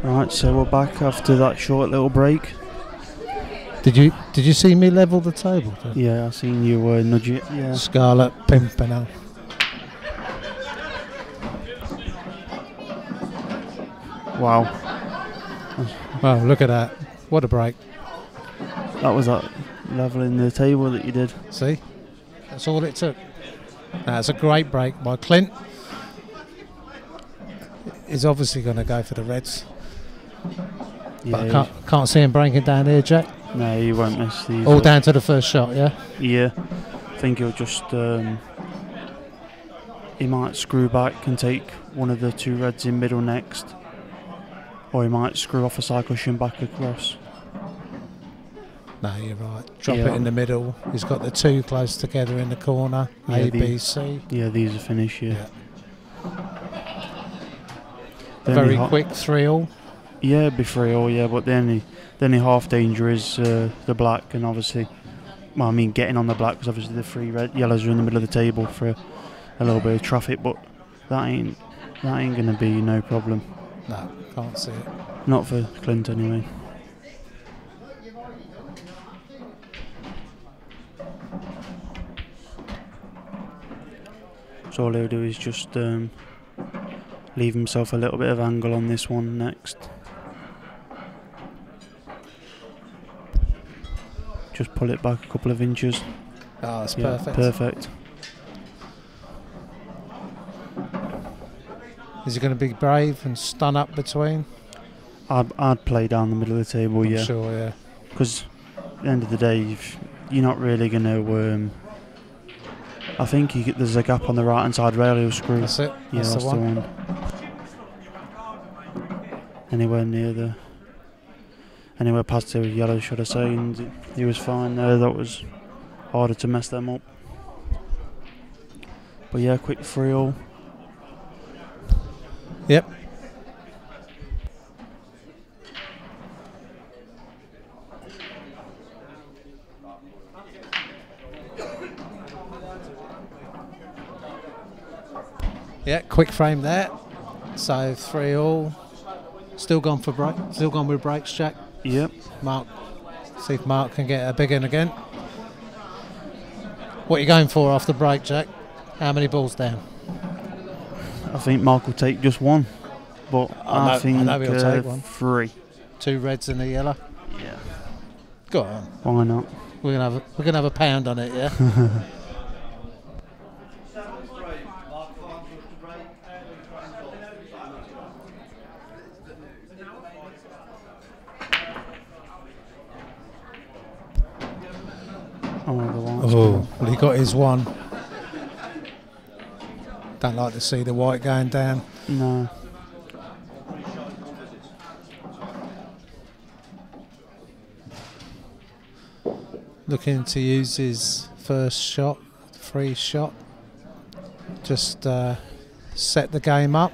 Right, so we're back after that short little break. Did you see me level the table? Yeah, I seen you nudge it. Yeah. Scarlet Pimpernel. Wow. Wow, look at that. What a break. That was that leveling the table that you did. See? That's all it took. That's a great break by Clint. He's obviously going to go for the Reds. Yeah, but I can't see him breaking down here, Jack. No, he won't miss these. All down to the first shot, yeah? Yeah. I think he'll just... he might screw back and take one of the two Reds in middle next. Or he might screw off a side cushion back across. No, you're right. Drop it in the middle. He's got the two close together in the corner. Yeah, A, B, C. Yeah, these are finished, yeah. Very quick 3-all. Yeah, it'd be 3-all, yeah, but the only half danger is the black, and obviously, well, I mean, getting on the black, because obviously the three yellows are in the middle of the table for a little bit of traffic, but that ain't going to be no problem. No, can't see it. Not for Clint, anyway. So all he'll do is just leave himself a little bit of angle on this one next. Just pull it back a couple of inches. Oh, that's Yeah, perfect. perfect. Is he going to be brave and stun up between? I'd play down the middle of the table, I'm yeah. sure, yeah. Because at the end of the day, you're not really going to... I think there's a gap on the right-hand side rail he'll screw. That's it. Yeah, That's that's the one. Anywhere past the yellow, should I say, and he was fine there. That was harder to mess them up. But yeah, quick 3-all. Yep. Yeah, quick frame there. So 3-all. Still gone for break. Still gone with breaks, Jack. Yep. Mark. See if Mark can get a big one again. What are you going for after break, Jack? How many balls down? I think Mark will take just one, but I think know he'll take one. 3. 2 reds and a yellow. Yeah. Go on. Why not? We're gonna have a pound on it, yeah. Oh, well, he got his one. Don't like to see the white going down. No. Looking to use his first shot, free shot. Just set the game up.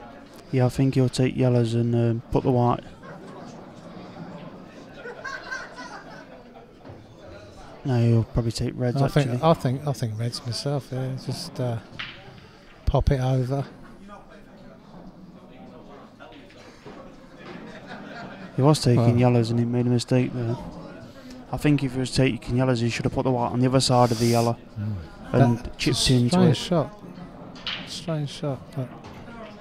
Yeah, I think he'll take yellows and put the white. No, he'll probably take reds. I actually. think reds myself. Yeah, just pop it over. He was taking yellows and he made a mistake there. I think if he was taking yellows, he should have put the white on the other side of the yellow and chipped into it. Strange shot. But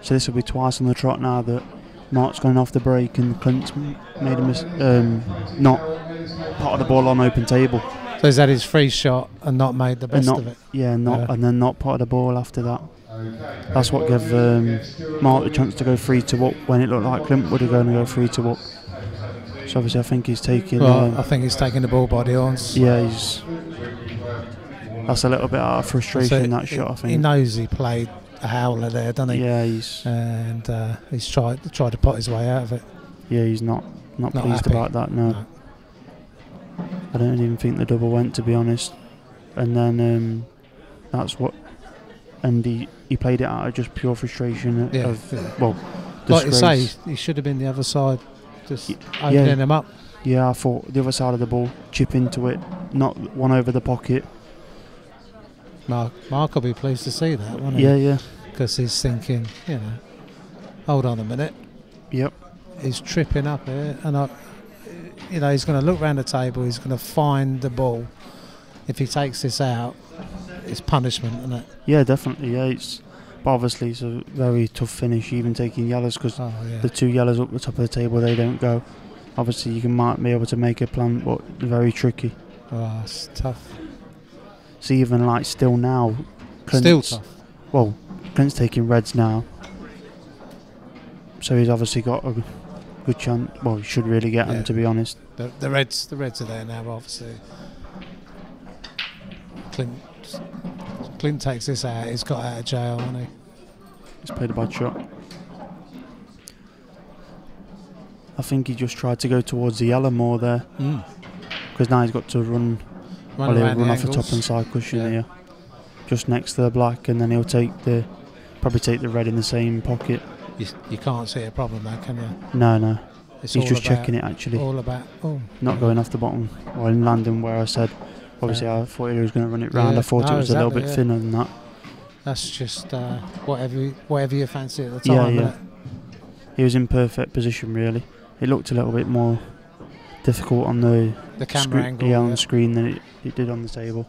So this will be twice on the trot now that Mark's gone off the break and Clint's made a not part of the ball on open table. So he's had his free shot and not made the best of it. Yeah, and then not part of the ball after that. That's what gave Mark the chance to go 3-2 up when it looked like Clint would have gone to go 3-2 up. So obviously I think he's taking... I think he's taking the ball by the horns. Yeah, that's a little bit out of frustration, So that shot, I think. He knows he played a howler there, doesn't he? Yeah, he's tried to pot his way out of it. Yeah, he's not pleased happy. about that, no. I don't even think the double went, to be honest. And then that's what... And he played it out of just pure frustration well, like you say, disgrace. he should have been the other side, just opening him up. Yeah, I thought the other side of the ball, chip into it, not one over the pocket. Mark will be pleased to see that, won't he? Yeah. Because he's thinking, hold on a minute. Yep. He's tripping up here, and he's going to look round the table. He's going to find the ball. If he takes this out, it's punishment, isn't it? Yeah, definitely. Yeah, but obviously it's a very tough finish, even taking yellows, because the 2 yellows up the top of the table, they don't go. Obviously, you might be able to make a plan, but very tricky. Oh, it's tough. So even like still now, Still tough. Well, Clint's taking reds now, so he's obviously got a good chance. Well, he should really get them, to be honest. The reds are there now, obviously. Clint takes this out. He's got out of jail, hasn't he? He's played a bad shot. I think he just tried to go towards the yellow more there, because now he's got to run. Well, he'll run off the top and side cushion here, just next to the black, and then he'll probably take the red in the same pocket. You can't see a problem there, can you? No. It's He's just checking it, actually. All about not going off the bottom or in landing where I said. Obviously, I thought he was going to run it round. I thought it was a little bit thinner than that. That's just whatever you fancy at the time. Yeah. He was in perfect position, really. It looked a little bit more difficult on the camera angle. On the screen than it did on the table.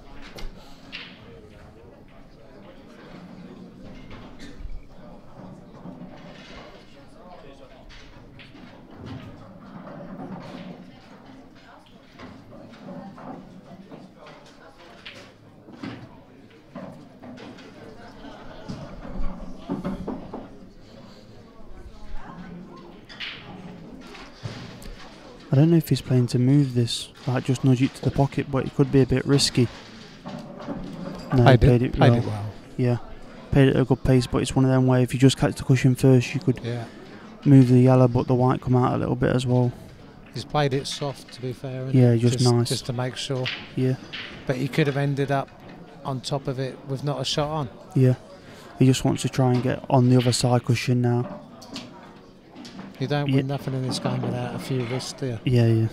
I don't know if he's playing to move this, like just nudge it to the pocket, but it could be a bit risky. No, he played it well. Yeah, played it at a good pace, but it's one of them where if you just catch the cushion first, you could move the yellow, but the white come out a little bit as well. He's played it soft, to be fair. Yeah, just nice. Just to make sure. Yeah. But he could have ended up on top of it with not a shot on. Yeah. He just wants to try and get on the other side cushion now. You don't win nothing in this game without a few risks, do you? Yeah, yeah.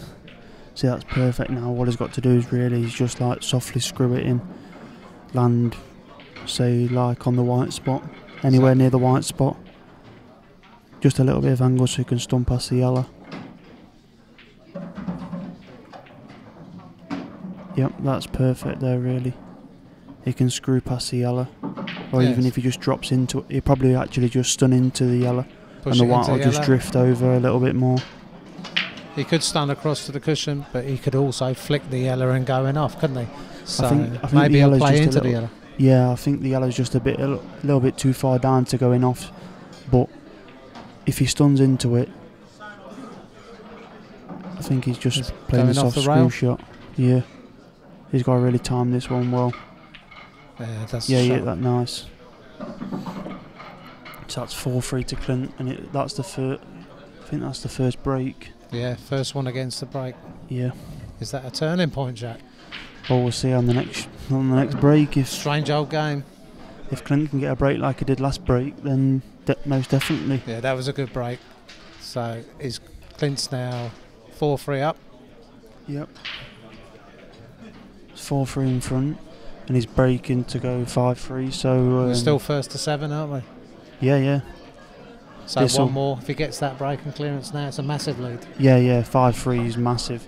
See, that's perfect now. All he's got to do is really, he's just like softly screw it in. Land, say, like on the white spot. Anywhere near the white spot. Just a little bit of angle so he can stump past the yellow. Yep, that's perfect there, really. He can screw past the yellow. Or even if he just drops into it, he'll probably actually just stun into the yellow. And the white will just drift over a little bit more. He could stun across to the cushion, but he could also flick the yellow and going off, couldn't he? So I think maybe he'll play into the yellow. Yeah, I think the yellow's just a little bit too far down to going off. But if he stuns into it, I think he's just playing a soft screw shot. Yeah. He's got to really time this one well. Yeah, he hit that nice. So that's 4-3 to Clint, and that's the first. I think that's the first break. Yeah, first one against the break. Yeah. Is that a turning point, Jack? Well, we'll see on the next break. If strange old game. If Clint can get a break like he did last break, then most definitely. Yeah, that was a good break. So is Clint's now 4-3 up? Yep. It's 4-3 in front, and he's breaking to go 5-3. So we're still first to 7, aren't we? Yeah, yeah. So one more. If he gets that break and clearance now, it's a massive lead. Yeah, yeah. 5-3 is massive,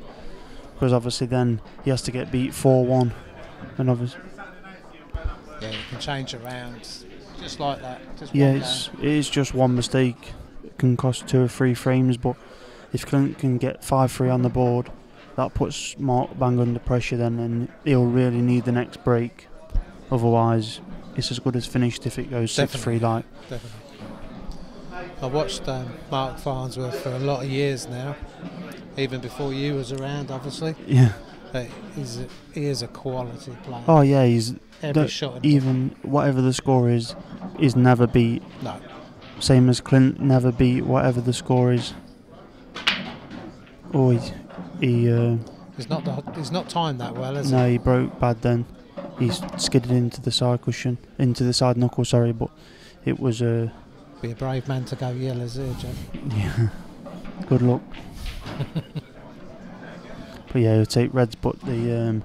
because obviously then he has to get beat 4-1, and obviously. Yeah, you can change around just like that. Just yeah, it is just one mistake. It can cost 2 or 3 frames, but if Clint can get 5-3 on the board, that puts Marc bang under pressure then, and he'll really need the next break. Otherwise, it's as good as finished if it goes 6-3 like. Definitely. I watched Marc Farnsworth for a lot of years now, even before you was around, obviously. Yeah. He is a quality player. Oh yeah, he's every shot. Even whatever the score is never beat. No. Same as Clint, never beat whatever the score is. Oh, he's not timed that well, is he? No, he broke bad then. He's skidded into the side cushion, into the side knuckle. Sorry, but it was Be a brave man to go yellows here, Jeff. Yeah. Good luck. But yeah, he'll take reds. But the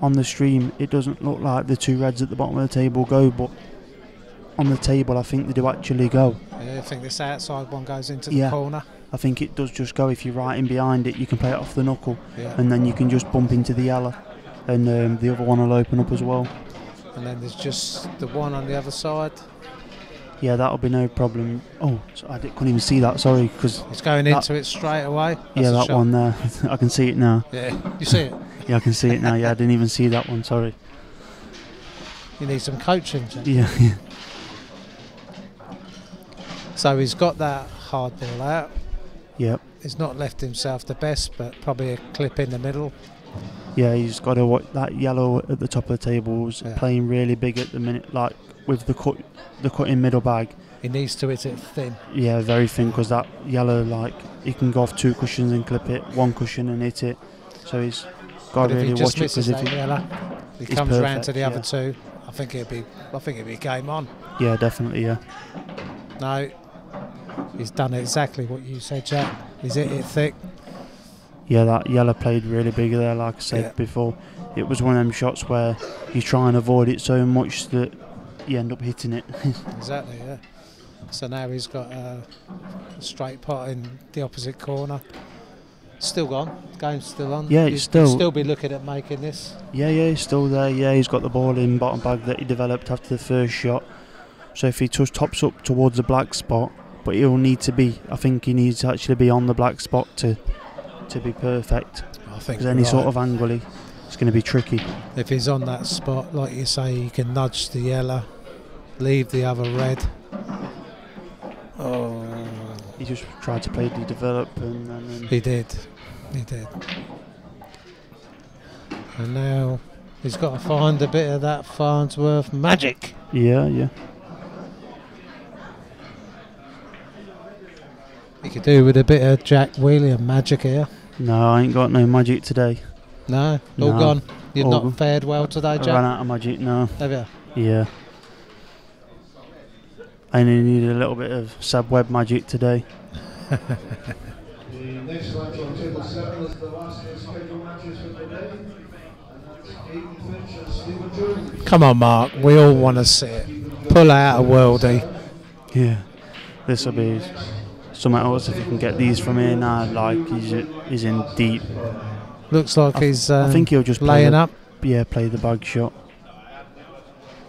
on the stream, it doesn't look like the 2 reds at the bottom of the table go, but on the table, I think they do actually go. Yeah, I think this outside one goes into the corner. I think it does just go. If you're right in behind it, you can play it off the knuckle, and then you can just bump into the yellow, and the other one will open up as well. And then there's just the one on the other side. Yeah, that'll be no problem. Oh, so couldn't even see that. Sorry, because it's going into it straight away. That's that shot. One there. I can see it now. Yeah, you see it. Yeah, I can see it now. Yeah, I didn't even see that one. Sorry. You need some coaching, Jack. Yeah. So he's got that hard ball out. Yep. He's not left himself the best, but probably a clip in the middle. Yeah, he's got to watch that yellow at the top of the table is playing really big at the minute, like with the cut in middle bag. He needs to hit it thin. Yeah, very thin, because that yellow, like, he can go off 2 cushions and clip it, 1 cushion and hit it. So he's got to really watch it, because if he comes perfect, round to the other 2, I think it'd be game on. Yeah, definitely. Yeah. No, he's done exactly what you said, Jack. He's hit it thick. Yeah, that yellow played really big there, like I said before. It was one of them shots where you try and avoid it so much that you end up hitting it. Exactly, yeah. So now he's got a straight pot in the opposite corner. Still gone. Game's still on. Yeah, it's still. You'd still be looking at making this. Yeah, he's still there. Yeah, he's got the ball in bottom bag that he developed after the first shot. So if he just tops up towards the black spot, but he'll need to be. I think he needs to actually be on the black spot to be perfect. I think because any sort of angle, it's going to be tricky. If he's on that spot, like you say, he can nudge the yellow, leave the other red. Oh. he just tried to play the develop, and He did. And now he's got to find a bit of that Farnsworth magic. yeah. He could do with a bit of Jack William magic here. No, I ain't got no magic today. No, all No. gone. You've All not gone. fared well today, I Jack. ran out of magic now. Have you? Yeah. I only needed a little bit of Seb Webb magic today. The next match on table 7 is the last of the scheduled matches for the day. And that's Aidan Finch and Stephen Jones. Come on, Mark. We all want to see it. Pull out a worldie. Yeah. This will be something else if you can get these from here now. Like he's in deep. Looks like he's I think he'll just laying play up. play the bag shot.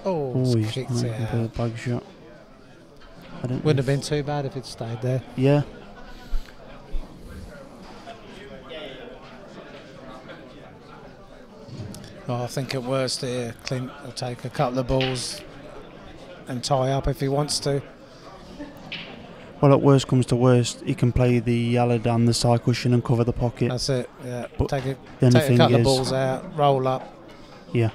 Oh, He's kicked might it play out. the bag shot. I don't Wouldn't have know been too bad if it stayed there. Yeah. Oh, I think at worst here, Clint will take a couple of balls and tie up if he wants to. Well, at worst comes to worst, he can play the yellow down the side cushion and cover the pocket. That's it. Yeah. But Take the only a thing couple of is- balls out, roll up. Yeah.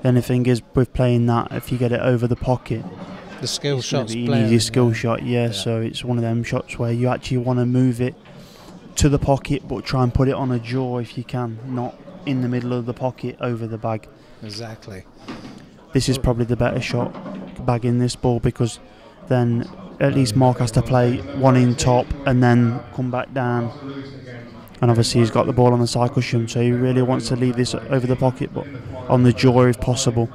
The only thing is with playing that, if you get it over the pocket, The skill it's gonna shots. be an blaring, easy skill yeah. shot. Yeah, so it's one of them shots where you actually want to move it to the pocket, but try and put it on a jaw if you can, not in the middle of the pocket over the bag. Exactly. This is probably the better shot, bagging this ball, because then at least Mark has to play one in top and then come back down. And obviously he's got the ball on the side cushion, so he really wants to leave this over the pocket, but on the jaw if possible.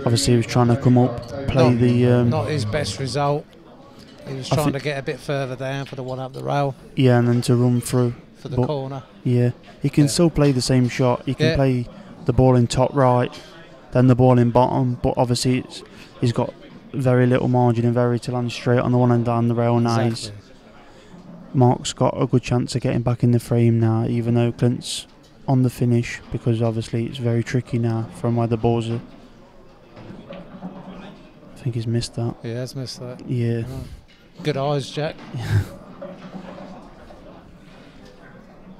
Obviously he was trying to come up, play Not his best result. He was I trying thi- to get a bit further down for the one up the rail yeah, and then to run through. for the But- corner. Yeah, he can Yeah. still play the same shot. He can Yeah. play the ball in top right, then the ball in bottom, but obviously he's got very little margin and very to land straight on the one and down the rail now. Exactly. Mark's got a good chance of getting back in the frame now, even though Clint's on the finish, because obviously it's very tricky now from where the balls are. I think he's missed that. He has missed that. Yeah. Good eyes, Jack.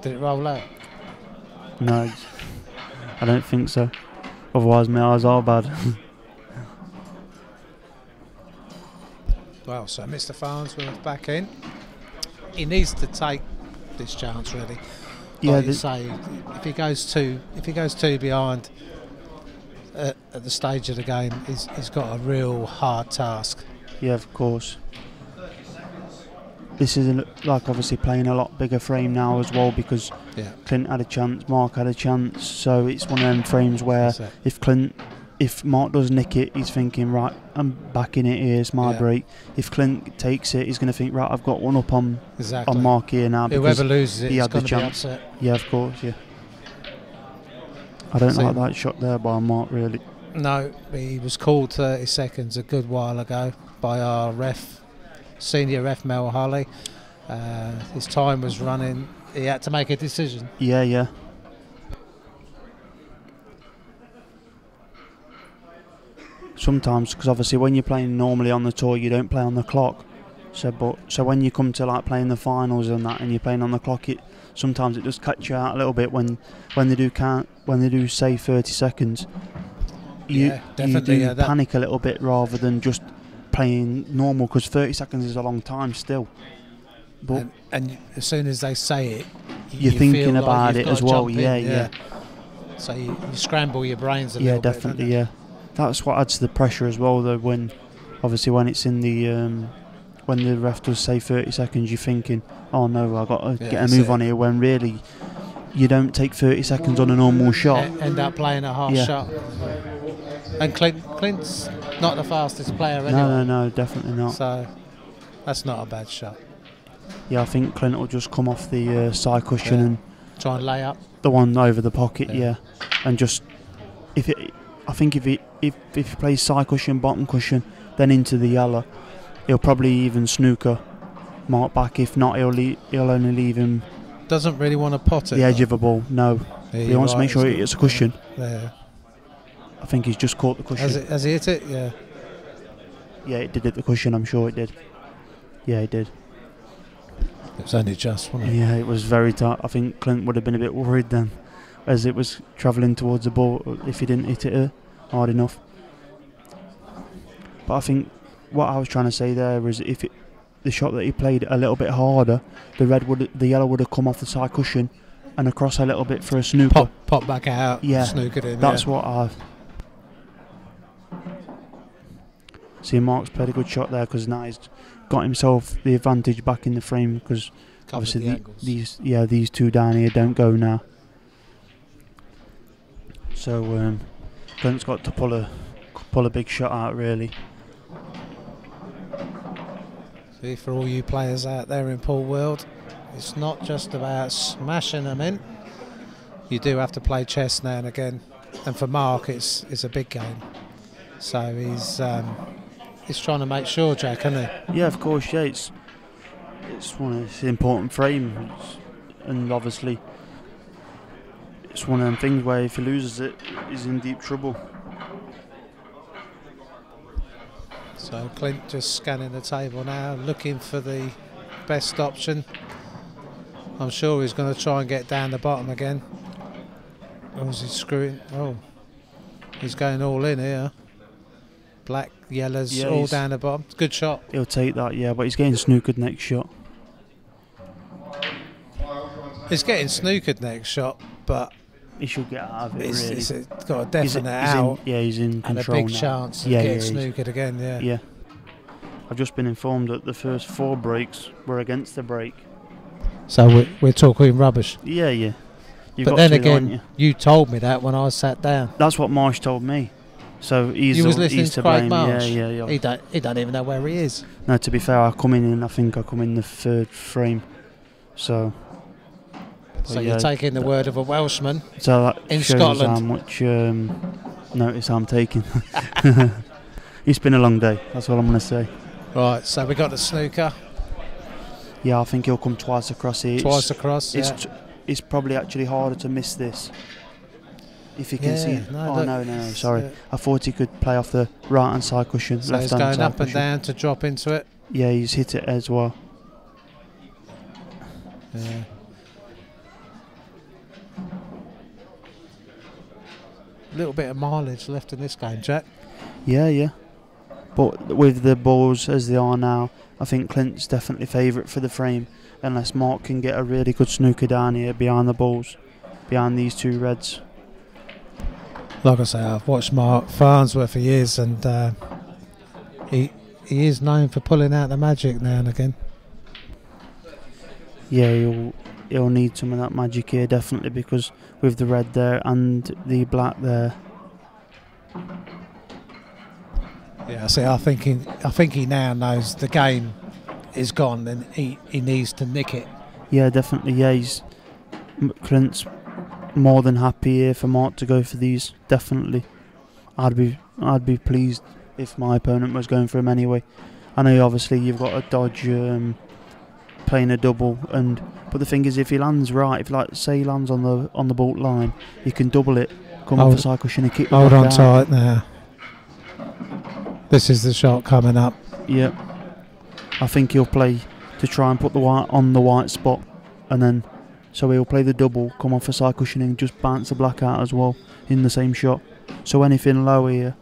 Did it roll out? No, I don't think so. Otherwise my eyes are bad. Well, so Mr. Farnsworth back in. He needs to take this chance, really. Yeah, Like you say, if he goes too behind at the stage of the game, he's got a real hard task. Yeah, of course. This is like obviously playing a lot bigger frame now as well, because Yeah. Clint had a chance, Mark had a chance, so it's one of them frames where That's it. if Mark does nick it, he's thinking, right, I'm back in it here, it's my Yeah. break. If Clint takes it, he's going to think, right, I've got one up on Exactly. Mark here now. because Whoever loses it he is had the going to be chance. upset. Yeah, of course, yeah. I don't So- like that shot there by Mark, really. No, he was called 30 seconds a good while ago by our senior ref Mel Holly. His time was running. He had to make a decision. Yeah. Sometimes, because obviously when you're playing normally on the tour, you don't play on the clock. So when you come to like playing the finals and that, and you're playing on the clock, sometimes it does catch you out a little bit when they do say 30 seconds. Yeah, definitely, You yeah, do that- panic a little bit rather than just playing normal, because 30 seconds is a long time still. But And as soon as they say it, You're you thinking feel like about you've it as got to well, jump in, yeah. So you scramble your brains a yeah, little bit. definitely, don't you? yeah. That's what adds to the pressure as well, though. When it's in the when the ref does say 30 seconds, you're thinking, oh no, I've got to Yeah, get a that's move it. on here. When really, you don't take 30 seconds on a normal shot. End up playing a half Yeah. shot. And Clint's not the fastest player anyway. No, definitely not. So that's not a bad shot. Yeah, I think Clint will just come off the side cushion Yeah. and Try and lay up. the one over the pocket, Yeah. yeah, and just if he plays side cushion, bottom cushion, then into the yellow, he'll probably even snooker Mark back. If not, he'll only leave him Doesn't really want to pot it. the edge though. of a ball. No, Yeah, he you're wants to right, make sure isn't it hits a cushion. Yeah. I think he's just caught the cushion. Has he hit it? Yeah. Yeah, it did hit the cushion, I'm sure it did. Yeah, it did. It was only just, wasn't it? Yeah, it was very tight. I think Clint would have been a bit worried then, as it was travelling towards the ball, if he didn't hit it hard enough. But I think what I was trying to say there is, if the shot that he played a little bit harder, the yellow would have come off the side cushion and across a little bit for a snooker. Pop back out. Yeah, Snookered in. that's what I. See, Mark's played a good shot there because now he's got himself the advantage back in the frame, because obviously these two down here don't go now. So Clint's got to pull a big shot out, really. See, for all you players out there in pool world, it's not just about smashing them in. You do have to play chess now and again, and for Mark, it's a big game. So he's trying to make sure, Jack, isn't he? Yeah, of course. Yeah, it's one of his important frames, and obviously it's one of them things where if he loses it, he's in deep trouble. So Clint just scanning the table now, looking for the best option. I'm sure he's going to try and get down the bottom again. Or is he screwing? Oh, he's going all in here. Black, yellows, yeah, all down the bottom. Good shot. He'll take that, yeah, but he's getting snookered next shot. He's getting snookered next shot, but he should get out of it, really. He's got a definite out. He's in control. And a big now. chance of getting snookered again, yeah. Yeah. I've just been informed that the first 4 breaks were against the break. So we're talking rubbish. Yeah. You've but got then to, again, you told me that when I sat down. That's what Marsh told me. So he's to blame. Marsh. Yeah. He don't even know where he is. No, to be fair, I come in the 3rd frame. So you're taking the word of a Welshman so that in shows Scotland. how much notice I'm taking. It's been a long day. That's all I'm going to say. Right, so we got the snooker. Yeah, I think he'll come twice across here. It's probably actually harder to miss this. If you can see. No, sorry. I thought he could play off the right hand side cushion. So he's going up and down to drop into it. Yeah, he's hit it as well. Yeah. A little bit of mileage left in this game, Jack. Yeah. But with the balls as they are now, I think Clint's definitely favourite for the frame, unless Mark can get a really good snooker down here behind the balls, behind these 2 reds. Like I say, I've watched Marc Farnsworth for years, and he is known for pulling out the magic now and again. Yeah, he'll need some of that magic here, definitely, because with the red there and the black there. Yeah, see, I think he now knows the game is gone, and he needs to nick it. Yeah, definitely. Yeah, Clint's more than happy here for Mark to go for these. Definitely, I'd be pleased if my opponent was going for him anyway. I know obviously you've got to dodge playing a double, but the thing is, if he lands right, if say he lands on the baulk line, he can double it, come off the side cushion and kick. Hold on tight now. This is the shot coming up. Yep. I think he'll play to try and put the white on the white spot, and then so he'll play the double, come off the side cushion and just bounce the black out as well in the same shot. So anything low here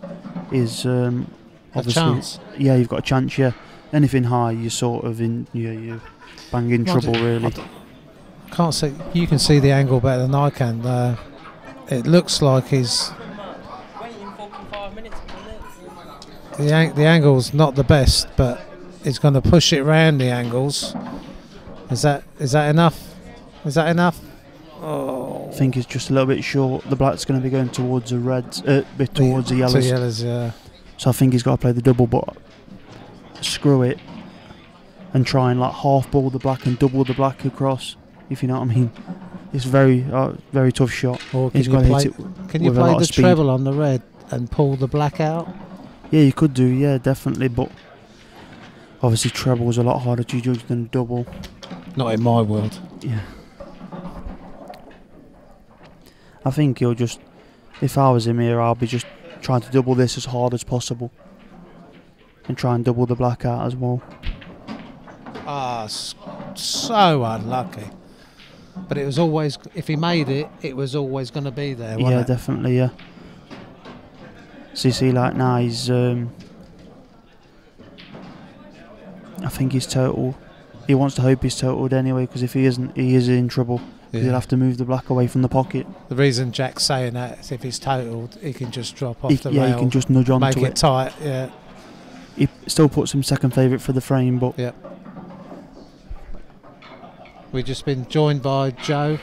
is obviously a chance. Yeah, you've got a chance. Yeah. Anything high, you're sort of in. You're banging trouble, really. Can't see. You can see the angle better than I can. It looks like he's. The angle's not the best, but he's going to push it round the angles. Is that enough? Is that enough? Oh. I think it's just a little bit short. The black's going to be going towards the reds, bit towards the yellows. The yellows, yeah. So I think he's got to play the double, but screw it and try and half ball the black and double the black across. If you know what I mean. It's very tough shot. Or can you play the treble on the red and pull the black out? Yeah, you could do, yeah, definitely, but obviously treble is a lot harder to judge than double. Not in my world. Yeah. I think he'll just, if I was him here, I'll be just trying to double this as hard as possible, and try and double the black out as well. Ah, so unlucky. But it was always, if he made it, it was always going to be there, wasn't Yeah, it? definitely, yeah. So you see, like now he's, I think he's total. He wants to hope he's totaled anyway, because if he isn't, he is in trouble. Yeah. He'll have to move the black away from the pocket. The reason Jack's saying that is if he's totaled, he can just drop off the Yeah, rail, he can just nudge onto make it tight. Yeah, He still puts him second favourite for the frame, but yeah. We've just been joined by Joe.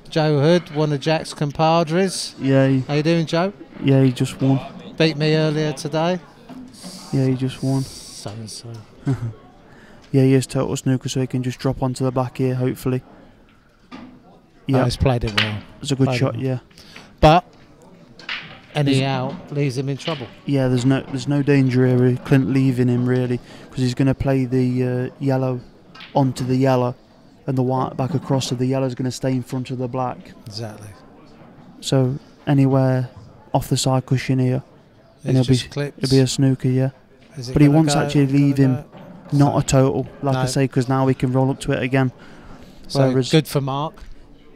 Joe Hood, one of Jack's compadres. yeah, How you doing, Joe? he just won. Beat me earlier today. Yeah, he just won. So. Yeah, he is total snooker, so he can just drop onto the black here, hopefully. Yeah, he's played it well. It's a good played shot, it yeah. But any out leaves him in trouble. Yeah, there's no danger here of Clint leaving him really, because he's going to play the yellow onto the yellow, and the white back across, so the yellow's going to stay in front of the black. Exactly. So anywhere off the side cushion here, and it'll be a snooker, yeah. But he wants to actually leave him not a total, like I say, because now we can roll up to it again. So Whereas, good for Mark.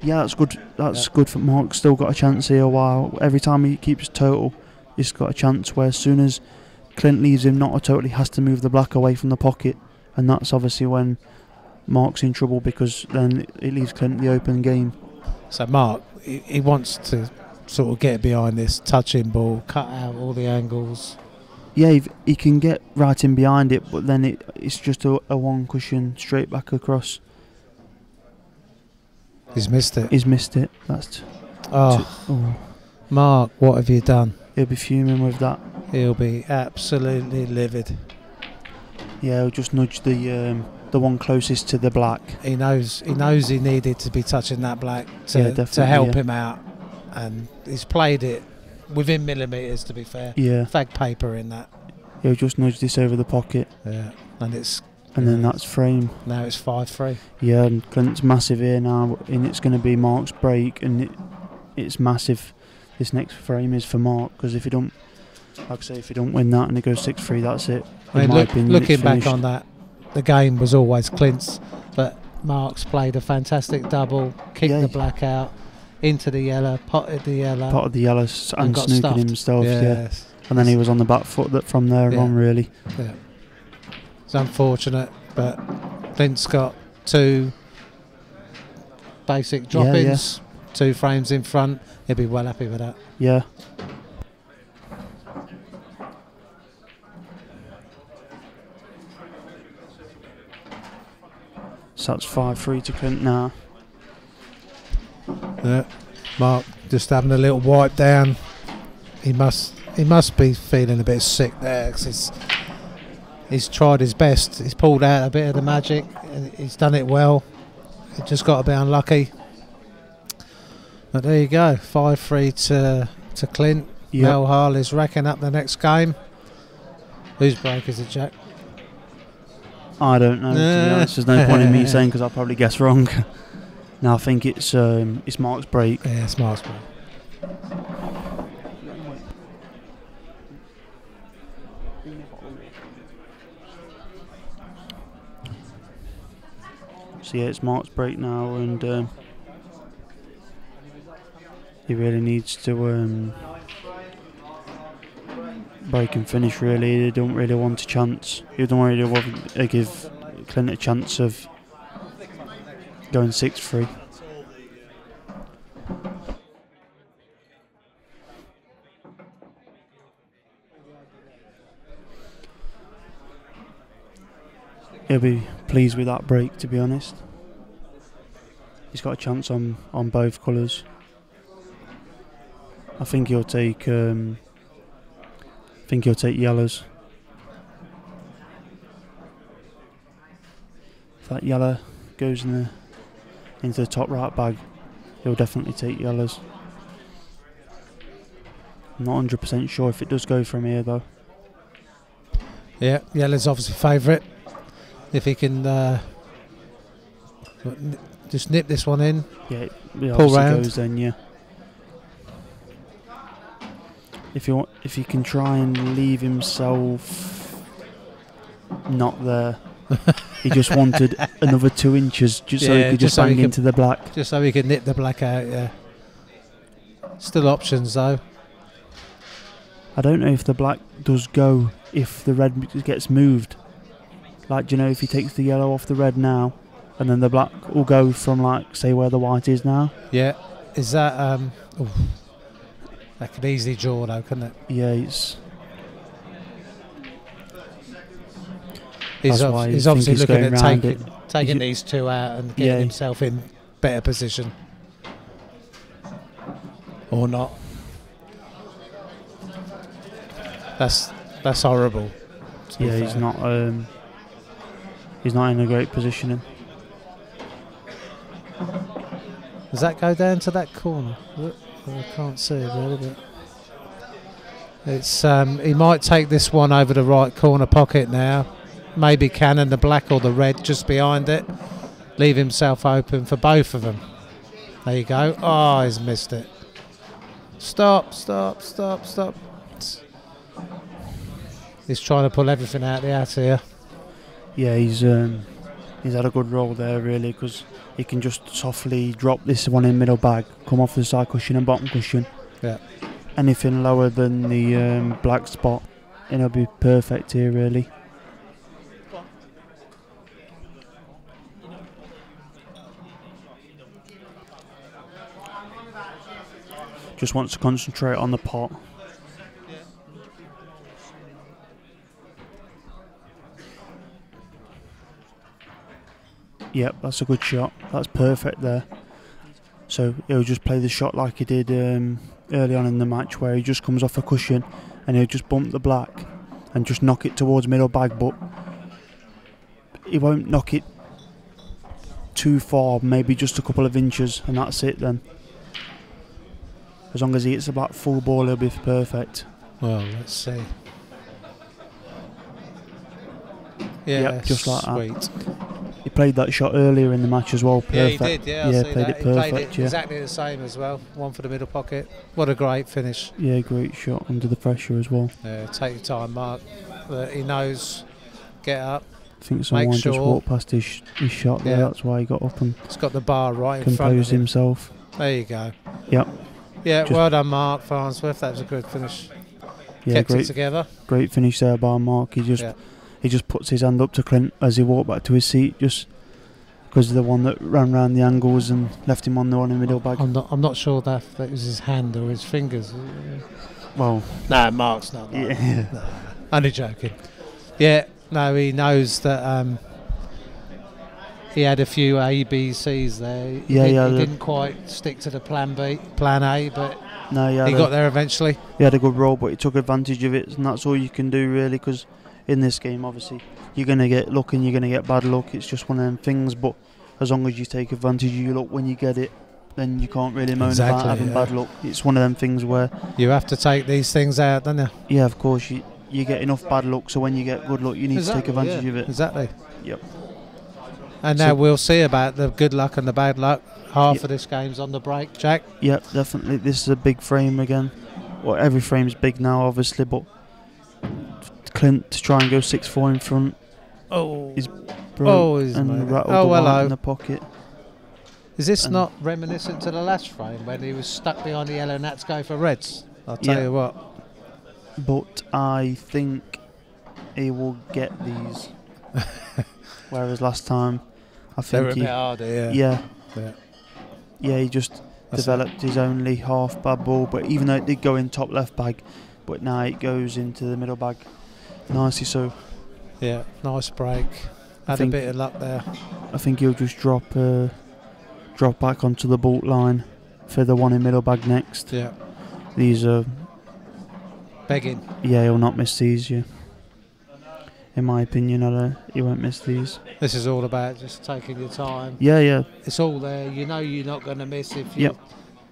Yeah, that's good. That's good for Mark. Still got a chance here. While every time he keeps total, he's got a chance. Where as soon as Clint leaves him not a total, he has to move the black away from the pocket, and that's obviously when Mark's in trouble, because then it leaves Clint the open game. So Mark, he wants to sort of get behind this touching ball, cut out all the angles. Yeah, he can get right in behind it, but then it's just a one cushion straight back across. He's missed it. He's missed it. That's Mark, what have you done? He'll be fuming with that. He'll be absolutely livid. Yeah, he'll just nudge the one closest to the black. He knows he needed to be touching that black to help him out, and he's played it within millimetres, to be fair. Yeah. Fag paper in that. He'll just nudge this over the pocket. Yeah, and then that's frame. Now it's 5-3. Yeah, and Clint's massive here now, and it's going to be Mark's break, and it's massive. This next frame is for Mark, because if he don't, like I say, if he don't win that and it goes 6-3, that's it. I mean, looking back on that, the game was always Clint's, but Mark's played a fantastic double, kicked the black out into the yellow, potted the yellow, and snooking stuffed himself. Yes. Yeah, and then he was on the back foot from there on, really. Yeah. It's unfortunate, but Clint's got two basic drop-ins, 2 frames in front. He'll be well happy with that. Yeah. So that's 5-3 to Clint now. Yeah. Mark just having a little wipe down. He must be feeling a bit sick there, because he's tried his best. He's pulled out a bit of the magic. He's done it well. He just got a bit unlucky. But there you go, 5-3 to Clint. Yep. Mel Harley's racking up the next game. Whose break is it, Jack? I don't know, to be honest. There's no point in me saying, because I'll probably guess wrong. No, I think it's Mark's break. Yeah, it's Mark's break. So yeah, it's Mark's break now, and he really needs to break and finish. Really, they don't really want a chance. He don't really want to give Clint a chance of going 6-3. He'll be pleased with that break, to be honest. He's got a chance on both colours. I think he'll take yellows. If that yellow goes into the top right bag, he'll definitely take yellows. I'm not 100% sure if it does go from here though. Yeah, yellow's obviously favourite. If he can just nip this one in, yeah, pull round. Goes then, yeah. if he can try and leave himself not there. He just wanted another 2 inches just so he could just bang into the black. Just so he could nip the black out, yeah. Still options though. I don't know if the black does go if the red gets moved. Like, do you know, if he takes the yellow off the red now, and then the black will go from, like, say where the white is now. Yeah. Is that that could easily draw though, couldn't it? Yeah, he's obviously looking at taking these 2 out and getting himself in better position. Or not. That's horrible. Yeah, he's not in a great positioning. Does that go down to that corner? I can't see it really, but it's he might take this one over the right corner pocket now. Maybe cannon the black or the red just behind it. Leave himself open for both of them. There you go. Oh, he's missed it. Stop. He's trying to pull everything out of the hat here. Yeah, he's had a good roll there really, because he can just softly drop this one in middle bag, come off the side cushion and bottom cushion. Yeah. Anything lower than the black spot, and it'll be perfect here really. Just wants to concentrate on the pot. Yep, that's a good shot. That's perfect there. So he'll just play the shot like he did early on in the match, where he just comes off a cushion and he'll just bump the black and just knock it towards middle bag, but he won't knock it too far, maybe just a couple of inches, and that's it then. As long as he hits the black full ball, he'll be perfect. Well, let's see. Yeah, yep, just like sweet. That. He played that shot earlier in the match as well. Perfect. Yeah, he did. Yeah, played it perfect. He played it exactly the same as well. One for the middle pocket. What a great finish. Yeah, great shot under the pressure as well. Yeah, take your time, Mark. He knows. Get up. I think someone just walked past his shot there. That's why he got up and it's got the bar right in front of him. Composed himself. There you go. Yep. Yeah, just well done, Marc Farnsworth. That was a good finish. Yeah, Kept it together. Great finish there by Mark. He just puts his hand up to Clint as he walked back to his seat, just because of the one that ran round the angles and left him on the one in the middle bag. I'm not sure that was his hand or his fingers. Well, no, Mark's not. Yeah. No, only joking. Yeah, no, he knows that he had a few A, B, C's there. He didn't quite stick to the plan A, but no, he got there eventually. He had a good roll, but he took advantage of it, and that's all you can do really, because in this game, obviously, you're going to get luck and you're going to get bad luck. It's just one of them things, but as long as you take advantage of your luck when you get it, then you can't really moan about having bad luck. It's one of them things where you have to take these things out, don't you? Yeah, of course. You get enough bad luck, so when you get good luck, you need to take advantage of it. Exactly. Yep. And now we'll see about the good luck and the bad luck. Half of this game's on the break, Jack. Yep, definitely. This is a big frame again. Well, every frame's big now, obviously, but Clint to try and go 6-4 in front. He's broke and rattled the white in the pocket. Is this not reminiscent to the last frame when he was stuck behind the yellow and had to go for reds? I'll tell you what. But I think he will get these. Whereas last time, I think they were a bit harder, yeah, he just developed his only half bad ball, but even though it did go in top left bag, but now it goes into the middle bag nicely. So yeah, nice break. Had a bit of luck there. I think he'll just drop back onto the bolt line for the one in middle bag next. Yeah, these are begging. Yeah, he'll not miss these. Yeah, in my opinion, he won't miss these. This is all about just taking your time. Yeah. It's all there. You know you're not going to miss if you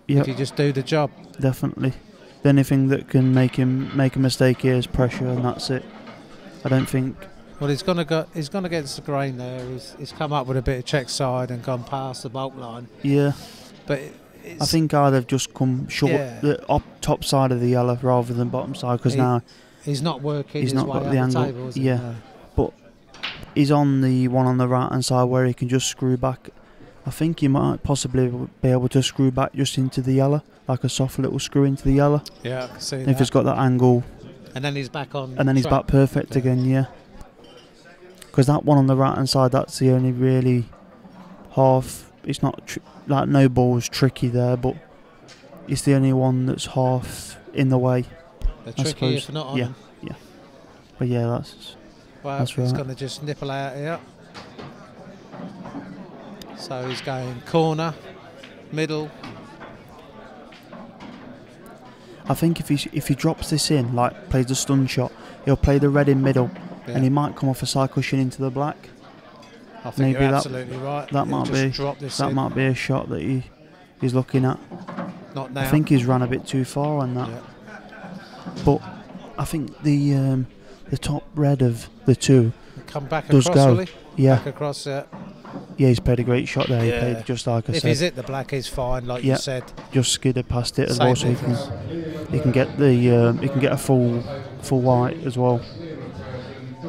if you just do the job. Definitely. The only thing that can make him make a mistake here is pressure, and that's it. I don't think. Well, he's gone against the grain there. He's come up with a bit of check side and gone past the bulk line. Yeah. But I think I'd have just come short Yeah. the top side of the yellow rather than bottom side, because now he's not working. he's his not way got up the angle. table, is he? Yeah. No. But he's on the one on the right hand side where he can just screw back. I think he might possibly be able to screw back just into the yellow, like a soft little screw into the yellow. Yeah, I can see If that. he's got that angle, And then he's back on. and then he's track. back perfect again, yeah. Because that one on the right hand side, that's the only really half. It's not like no ball's tricky there, but it's the only one that's half in the way. They're I tricky suppose. if not on Yeah, him. yeah. But yeah, that's Well, that's he's right. going to just nipple out here. So he's going corner, middle. I think if he drops this in, like plays the stun shot, he'll play the red in middle, Yeah. and he might come off a side cushion into the black. I think Maybe you're that- absolutely right. That He'll might just be drop this that in. might be a shot that he's looking at. Not now. I think he's ran a bit too far on that. Yeah. But I think the top red of the two Come back does across, go. will he? Yeah, Back across, yeah. yeah, he's played a great shot there. Yeah. He played just like I If said, he's hit the black, he's fine, like Yeah. you said. just skidded past it as Same well, so difference. he can get the he can get a full white as well.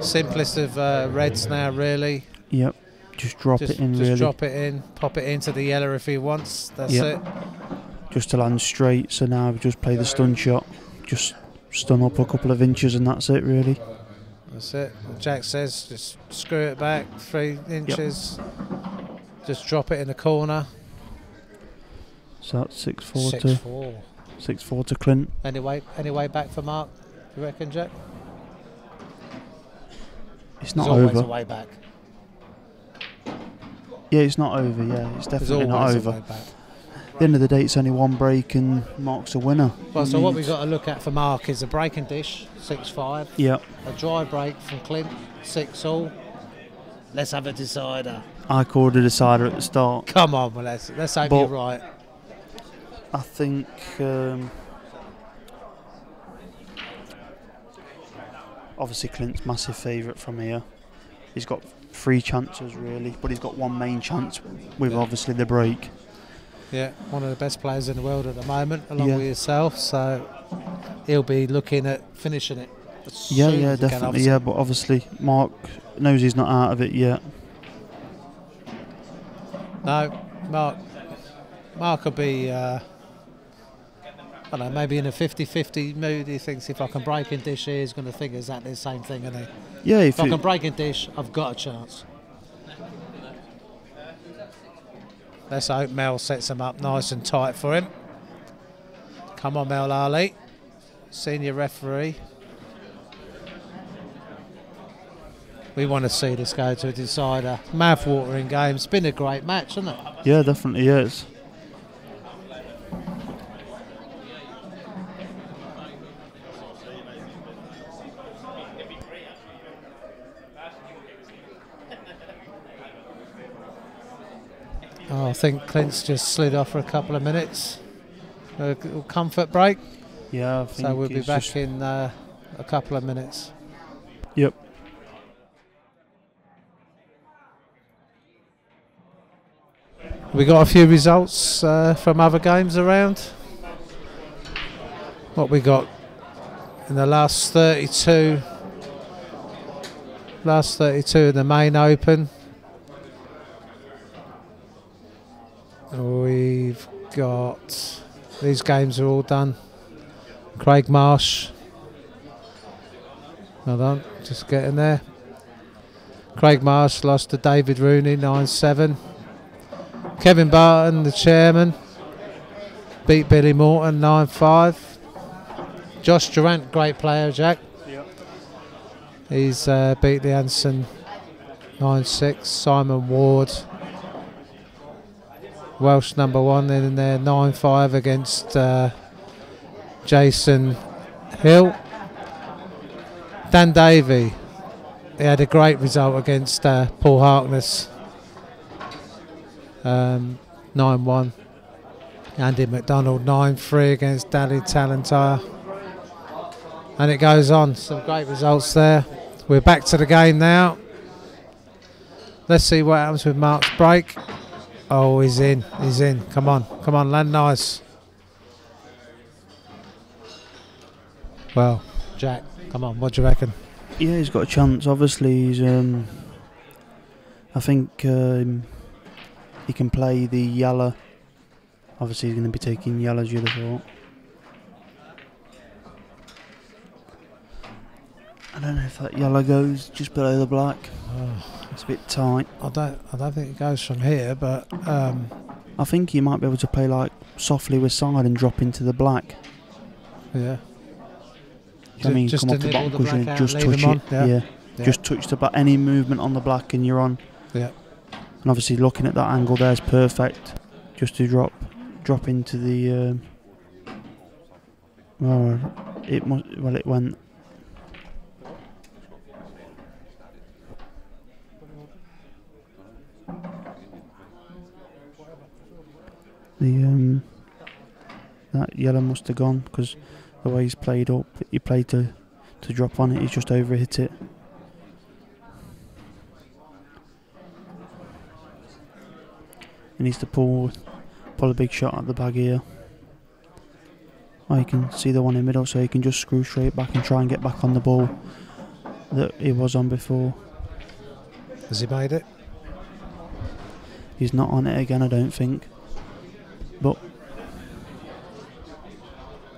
Simplest of reds now, really. Yep, just drop Just, it in just really, drop it in, pop it into the yellow if he wants. That's Yep. it. just to land straight. So now we just play the stun shot, just stun up a couple of inches, and that's it really. That's it. Jack says just screw it back 3 inches. Just drop it in the corner. So that's 6-4 to 6-4. 6-4 to Clint. Anyway back for Mark, you reckon, Jack? It's There's not always over. a way back. Yeah, it's not over. Yeah, it's There's definitely not always over. a way back. At the end of the day, it's only one break and Mark's a winner. Well, so what we've got to look at for Mark is a breaking dish, 6-5. Yeah, A dry break from Clint, 6-all. Let's have a decider. I called a decider at the start. Come on, well, let's hope But- you're right. I think obviously Clint's massive favourite from here. He's got 3 chances really, but he's got one main chance with obviously the break. Yeah, one of the best players in the world at the moment, along Yeah. with yourself. So he'll be looking at finishing it. as Yeah, soon yeah, as he can, definitely, obviously. yeah. But obviously Mark knows he's not out of it yet. No, Mark will be, I don't know, maybe in a 50-50 mood. He thinks if I can break and dish here, he's going to think exactly the same thing, isn't he? Yeah, If I can break and dish, I've got a chance. Let's hope Mel sets him up nice and tight for him. Come on, Mel Ali, senior referee. We want to see this go to a decider. Mouth-watering game. It's been a great match, hasn't it? yeah, definitely is. Oh, I think Clint's just slid off for a couple of minutes. A little comfort break. Yeah, I think So we'll be he's back just- in a couple of minutes. Yep. We got a few results from other games around. What we got in the last 32 in the main open. We've got, these games are all done. Craig Marsh. Hold on, just getting there. Craig Marsh lost to David Rooney 9-7. Kevin Barton, the chairman, beat Billy Morton 9-5. Josh Durant, great player, Jack. Yep. He's beat the Anson 9-6. Simon Ward, Welsh #1 in there 9-5 against Jason Hill. Dan Davey, he had a great result against Paul Harkness, 9-1. Andy McDonald 9-3 against Dally Talentire. And it goes on, some great results there. We're back to the game now. Let's see what happens with Mark's break. Oh, he's in. He's in. Come on. Come on, land nice. Well, Jack, come on. What do you reckon? Yeah, he's got a chance. Obviously, he's. I think he can play the yellow. Obviously, he's going to be taking yellows, you'd have thought. I don't know if that yellow goes just below the black. It's a bit tight. I don't think it goes from here, but I think he might be able to play like softly with side and drop into the black. yeah. I mean, Just come off to the nibble bottom the cushion, black out, just leave touch him on, it. yeah. Yeah. Yeah. Just touch the black. Any movement on the black and you're on. Yeah. And obviously, looking at that angle there is perfect. Just to drop into the. It went. That yellow must have gone because the way he's played up, he played to drop on it. He's just over hit it. He needs to pull a big shot at the bag here. Oh, you can see the one in the middle, so he can just screw straight back and try and get back on the ball that he was on before. Has he made it? He's not on it again, I don't think. But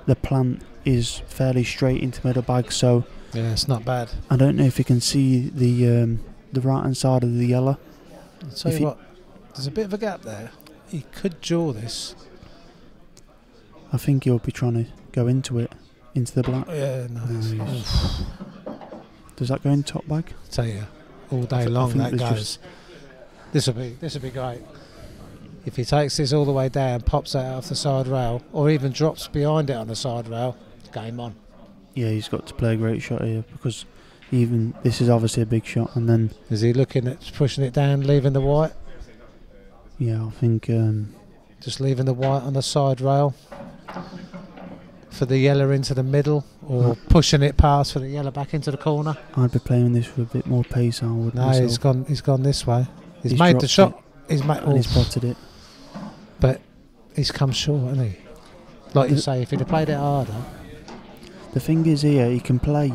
the plant is fairly straight into middle bag, so Yeah, it's not bad. I don't know if you can see the right hand side of the yellow. I'll tell If you he- what, there's a bit of a gap there. He could jaw this. I think he'll be trying to go into the black. Yeah, nice. Nice. Does that go in top bag? Tell you, all I day think long that there's goes. This'll be great. If he takes this all the way down, pops it out off the side rail, or even drops behind it on the side rail, game on. Yeah, he's got to play a great shot here because even this is obviously a big shot, and then Is he looking at pushing it down, leaving the white? yeah, I think Just leaving the white on the side rail for the yellow into the middle, or pushing it past for the yellow back into the corner? I'd be playing this with a bit more pace. I would. No, myself. he's gone this way. He's He's made the dropped shot. He's made. And he's spotted it. But he's come short, hasn't he? Like you say, if he'd have played it harder. The thing is here, he can play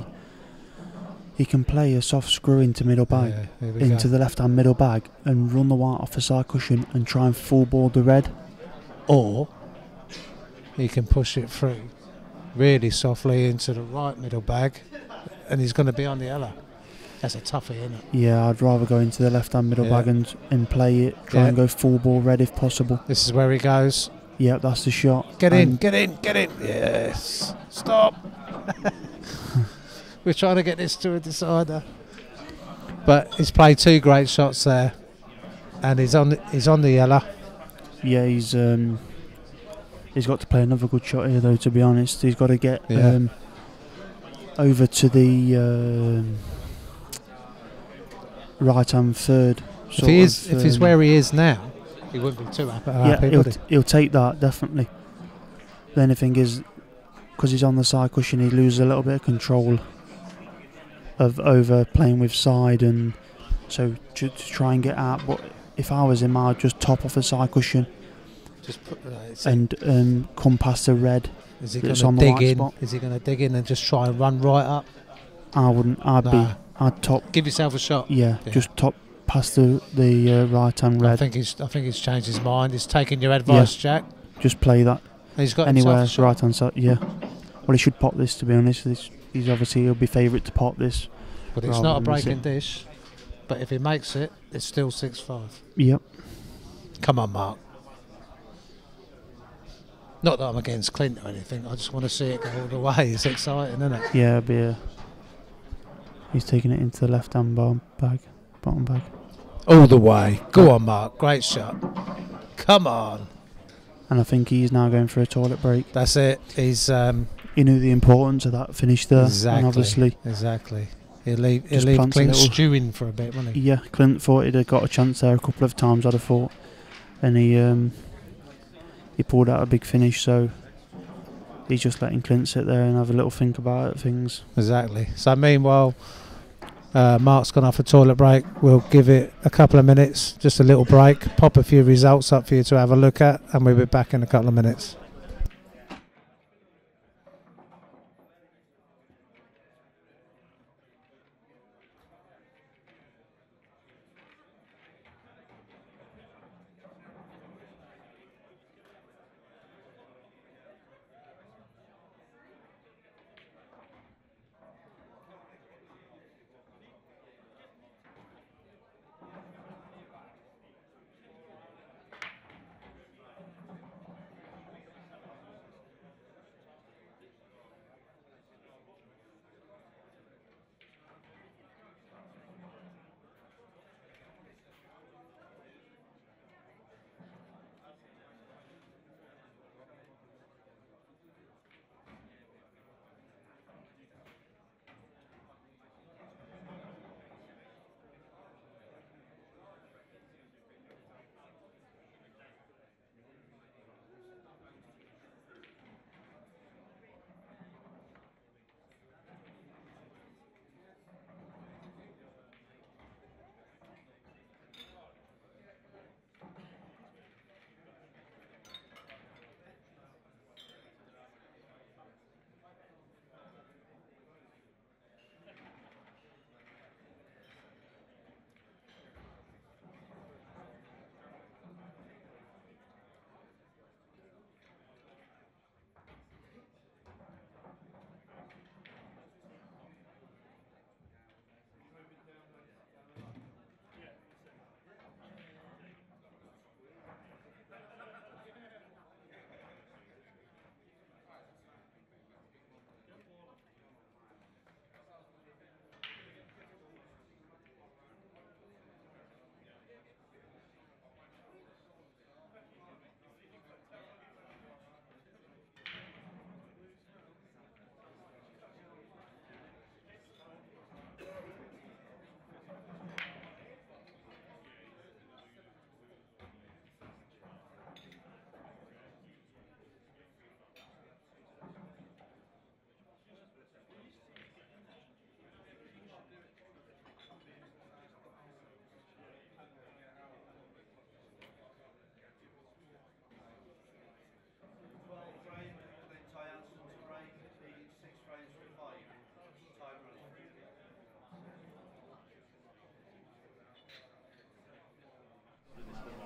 a soft screw into middle bag, Yeah, here we into go. the left hand middle bag, and run the white off the side cushion and try and full ball the red. Or he can push it through really softly into the right middle bag, and he's going to be on the yellow. That's a toughie, isn't it? Yeah, I'd rather go into the left hand middle Yeah. bag and play it, try Yeah. and go full ball red if possible. This is where he goes. Yeah, that's the shot. Get in, And get in, get in. Yes. Stop. We're trying to get this to a decider. But he's played two great shots there. And he's on the yellow. Yeah, he's got to play another good shot here though, to be honest. He's got to get Yeah. over to the right hand third. If he's where he is now, he wouldn't be too happy, yeah, would he? he'll take that definitely. The only thing is, because he's on the side cushion, he loses a little bit of control of over playing with side, and so to try and get out. But if I was him, I'd just top off the side cushion Just put and come past the red. Is he that's going on to the dig white in? spot. Is he going to dig in and just try and run right up? I wouldn't. Nah. I'd top. Give yourself a shot. Yeah, Yeah. just top past the right hand red. I think he's changed his mind. He's taking your advice, Jack. Just play that He's got anywhere himself a shot. right hand side. Yeah. Well, he should pop this, to be honest. He's obviously he'll be favourite to pop this. But it's rather not a than miss breaking it. dish. But if he makes it, it's still 6-5. Yep. Come on, Mark. Not that I'm against Clint or anything. I just want to see it go all the way. It's exciting, isn't it? Yeah, he's taking it into the left hand bottom bag. All the way. Go on, Mark. Great shot. Come on. And I think he's now going for a toilet break. That's it. He's He knew the importance of that finish there. And obviously, Exactly. He'll leave Just Clint plants a little- stewing for a bit, won't he? yeah, Clint thought he'd have got a chance there a couple of times, I'd have thought. And he pulled out a big finish, so he's just letting Clint sit there and have a little think about things. Exactly. So meanwhile, Mark's gone off a toilet break. We'll give it a couple of minutes, just a little break, pop a few results up for you to have a look at, and we'll be back in a couple of minutes.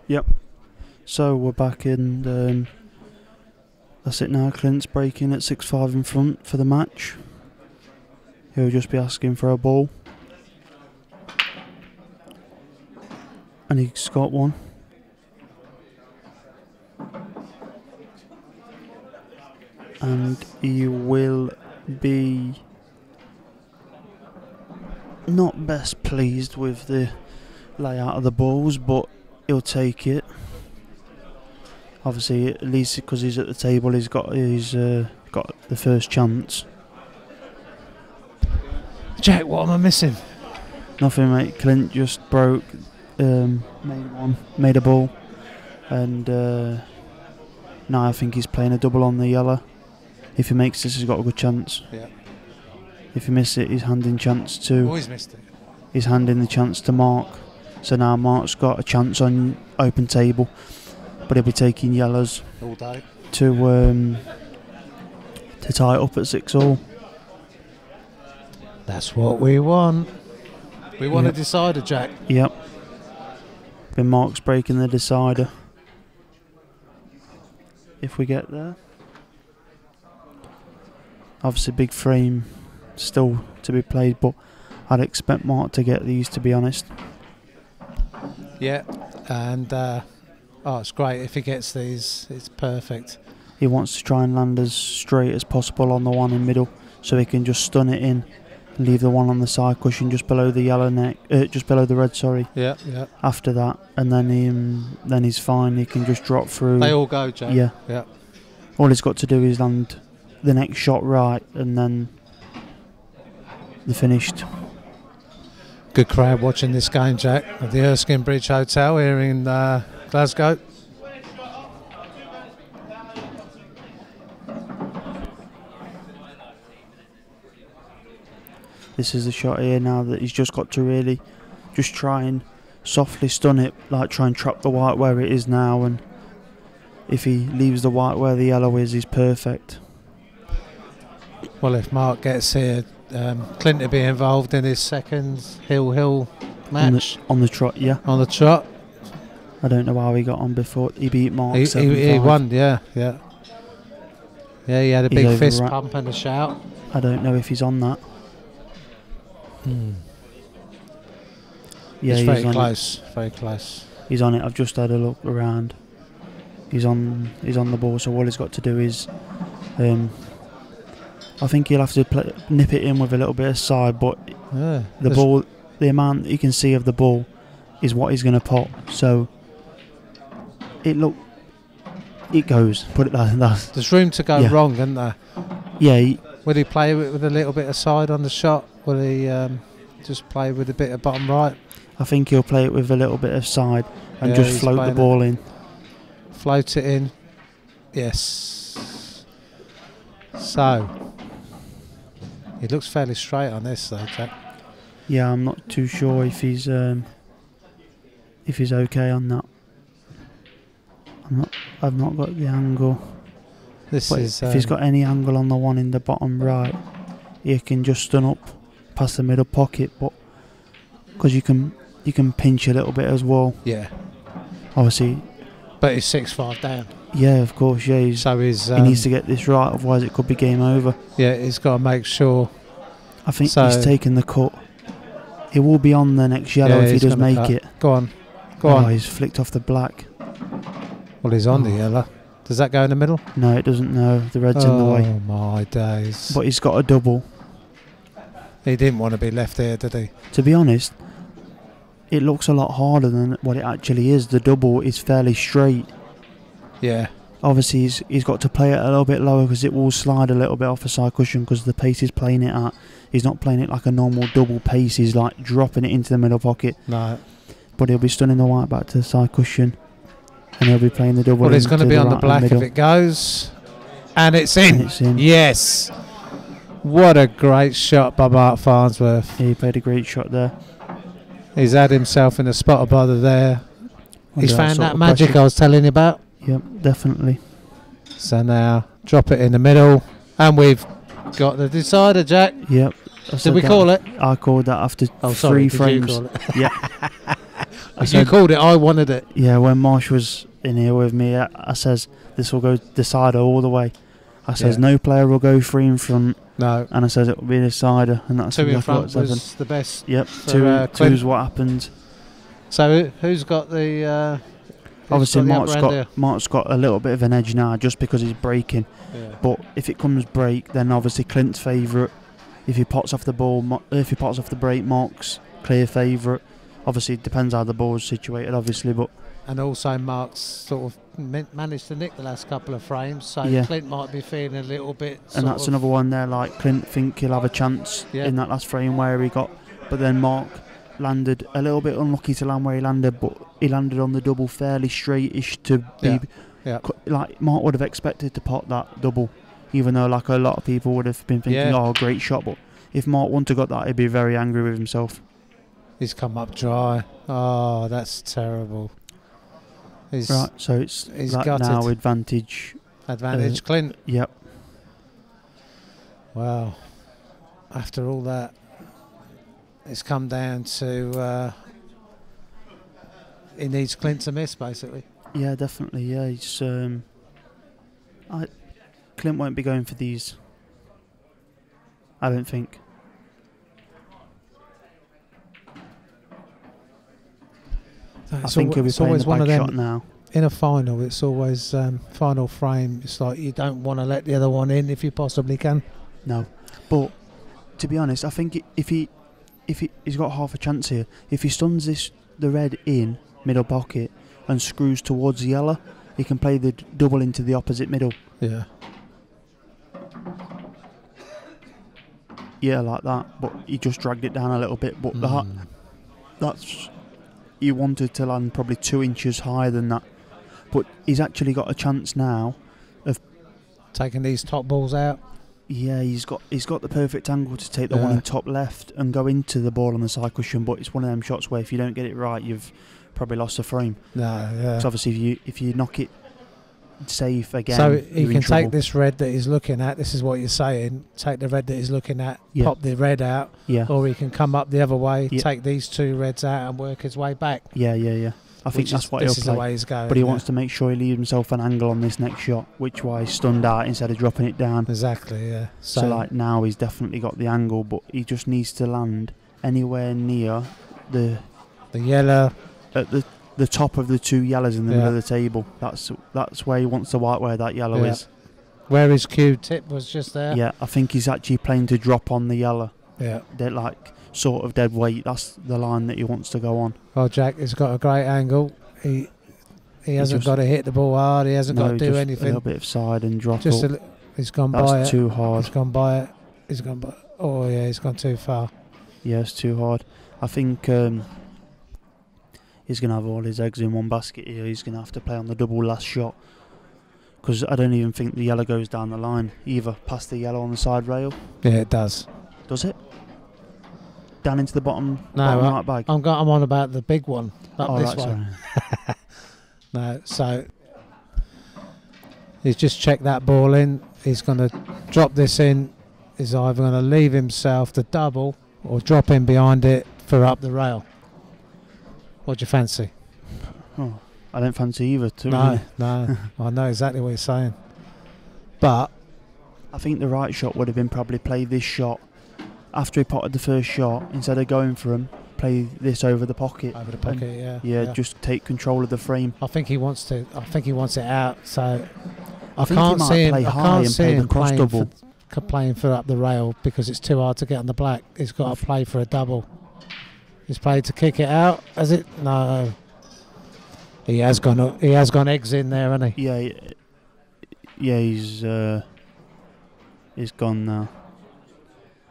Yep. So we're back in. That's it now. Clint's breaking at 6-5 in front for the match. He'll just be asking for a ball. And he's got one. And he will be not best pleased with the layout of the balls, but he'll take it. Obviously, at least because he's at the table, he's got the first chance. Jack, what am I missing? Nothing, mate. Clint just broke, made a ball, and now I think he's playing a double on the yellow. If he makes this, he's got a good chance. Yeah. If he misses it, he's handing chance to. Always missed it. He's handing the chance to Mark. So now Mark's got a chance on open table, but he'll be taking yellows All day. to tie it up at 6-all. That's what we want. We want a decider, Jack. Yep. Then Mark's breaking the decider. If we get there. Obviously big frame still to be played, but I'd expect Mark to get these, to be honest. Yeah, and it's great. If he gets these, it's perfect. He wants to try and land as straight as possible on the one in middle, so he can just stun it in and leave the one on the side cushion just below the yellow neck, just below the red, sorry. Yeah, yeah. After that, and then he's fine. He can just drop through. They all go, Jack. Yeah. Yeah. All he's got to do is land the next shot right, and then they're finished. Good crowd watching this game, Jack, at the Erskine Bridge Hotel here in Glasgow. this is the shot here now that he's just got to really just try and softly stun it, like try and trap the white where it is now, and if he leaves the white where the yellow is, he's perfect. Well, if Mark gets here, Clint will be involved in his second hill match. On the trot, yeah. On the trot. I don't know how he got on before. He beat Mark. He won, yeah. Yeah, he had a big fist overran. pump and a shout. I don't know if he's on that. Yeah, It's he's very on close. Very close. He's on it. I've just had a look around. He's on the ball. So all he's got to do is, I think he'll have to nip it in with a little bit of side. But the ball, the amount you can see of the ball, is what he's going to pop. So it goes. Put it like that. There's room to go wrong, isn't there? Yeah. Will he play with a little bit of side on the shot? Will he just play with a bit of bottom right? I think he'll play it with a little bit of side and just float the ball in. Float it in. Yes. So he looks fairly straight on this though, Jack. Yeah, I'm not too sure if he's okay on that. I've not got the angle. If he's got any angle on the one in the bottom right, he can just stun up past the middle pocket, but because you can pinch a little bit as well. Yeah. Obviously. But he's 6'5" down. Yeah, of course. Yeah. He needs to get this right, otherwise it could be game over. Yeah, he's got to make sure. I think he's taken the cut. It will be on the next yellow if he does make it. Go on. Go on. He's flicked off the black. Well, he's on the yellow. Does that go in the middle? No, it doesn't. No, the red's in the way. Oh my days! But he's got a double. He didn't want to be left there, did he? To be honest, it looks a lot harder than what it actually is. The double is fairly straight. Yeah. Obviously, he's got to play it a little bit lower because it will slide a little bit off the side cushion because the pace he's playing it at. He's not playing it like a normal double pace. He's like dropping it into the middle pocket. No. But he'll be stunning the white back to the side cushion. And he'll be playing the double. Well, it's going to be on the black if it goes. And it's in. It's in. Yes. What a great shot by Marc Farnsworth. Yeah, he played a great shot there. He's had himself in a spot of bother there. He's found that magic I was telling you about. Yep, definitely. So now, drop it in the middle. And we've got the decider, Jack. Yep. Did we call it? I called that after 3 frames. You call it? Yeah. You called it, I wanted it. Yeah, when Marsh was in here with me, I says, this will go decider all the way. I says, no player will go 3 in front. No. And I says, it will be a decider. And that's 2 in front was the best. Yep, 2's what happened. So who's got the... obviously, Mark's got a little bit of an edge now just because he's breaking. Yeah. But if it comes break, then obviously Clint's favourite. If he pots off the ball, if he pots off the break, Mark's clear favourite. Obviously, it depends how the ball's situated, obviously, but... And also Mark's sort of managed to nick the last couple of frames, so Clint might be feeling a little bit... And that's another one there, like, Clint think he'll have a chance in that last frame where he got... But then Mark landed a little bit unlucky to land where he landed, but he landed on the double fairly straight-ish to be... Yeah. Like, Mark would have expected to pot that double, even though, like, a lot of people would have been thinking, oh, great shot, but if Mark wouldn't have got that, he'd be very angry with himself. He's come up dry. Oh, that's terrible. Right, so it's right now advantage. Advantage, Clint. Yep. Wow. After all that, it's come down to he needs Clint to miss, basically. Yeah, definitely. Yeah, he's Clint won't be going for these. I don't think. I think he'll be playing the back shot now. In a final, it's always final frame. It's like you don't want to let the other one in if you possibly can. No, but to be honest, I think if he's got half a chance here. If he stuns the red in middle pocket and screws towards the yellow, he can play the double into the opposite middle. Yeah. Yeah, like that. But he just dragged it down a little bit. But that's... He wanted to land probably 2 inches higher than that. But he's actually got a chance now of... Taking these top balls out? Yeah, he's got the perfect angle to take the one in top left and go into the ball on the side cushion. But it's one of them shots where if you don't get it right, you've probably lost the frame. No, yeah. So obviously, if you knock it safe again, so he you're can in trouble. take this red that he's looking at. This is what you're saying. Take the red that he's looking at, pop the red out, or he can come up the other way, take these 2 reds out, and work his way back. Yeah. I think that's what he'll play. This is the way he's going. But he wants to make sure he leaves himself an angle on this next shot, which why he's stunned out instead of dropping it down. Exactly, yeah. So like now he's definitely got the angle, but he just needs to land anywhere near the yellow at the top of the 2 yellows in the middle of the table. That's where he wants the white where that yellow is. Where his Q-tip was just there. Yeah, I think he's actually playing to drop on the yellow. Yeah. They're like sort of dead weight. That's the line that he wants to go on. Well, Jack has got a great angle. He hasn't got to hit the ball hard. He hasn't got to do anything. A little bit of side and drop just up. He's gone by it. That's too hard. He's gone by it. He's gone by. Oh yeah, he's gone too far. Yeah, it's too hard. I think he's going to have all his eggs in one basket here. He's going to have to play on the double last shot. Because I don't even think the yellow goes down the line either, past the yellow on the side rail. Yeah, it does. Does it? Down into the bottom right bag? I'm on about the big one. Not this right, one. No, so he's just checked that ball in. He's going to drop this in. He's either going to leave himself the double or drop in behind it for up the rail. What do you fancy? Oh, I don't fancy either. No. I know exactly what you're saying. But I think the right shot would have been probably play this shot after he potted the first shot. Instead of going for him, play this over the pocket. Over the pocket, yeah. Just take control of the frame. I think he wants to. I think he wants it out. So I can't see him. I can't see him playing for up the rail because it's too hard to get on the black. He's got to play for a double. He's played to kick it out. Has it? No. He has gone. He has gone eggs in there, hasn't he? Yeah. He's gone now.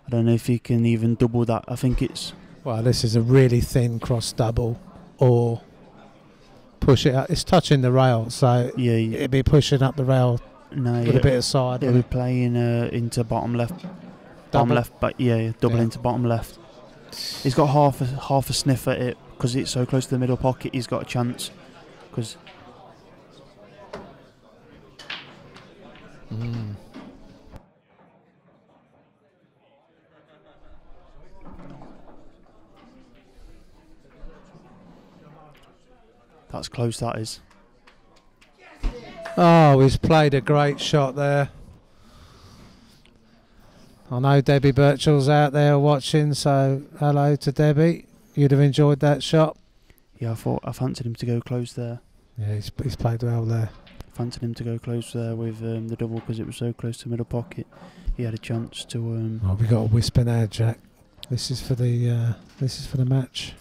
I don't know if he can even double that. I think it's. Well, this is a really thin cross double, or push it out. It's touching the rail, so it'd be pushing up the rail with a bit of side. It'll be playing into bottom left. Bottom left, but double into bottom left. He's got half a sniff at it because it's so close to the middle pocket. He's got a chance because. That's close, that is. Oh, he's played a great shot there. I know Debbie Birchall's out there watching, so hello to Debbie. You'd have enjoyed that shot. Yeah, I fancied him to go close there. Yeah, he's played well there. Fancied him to go close there with the double because it was so close to middle pocket. He had a chance to. We got a whisper now, Jack. This is for the match.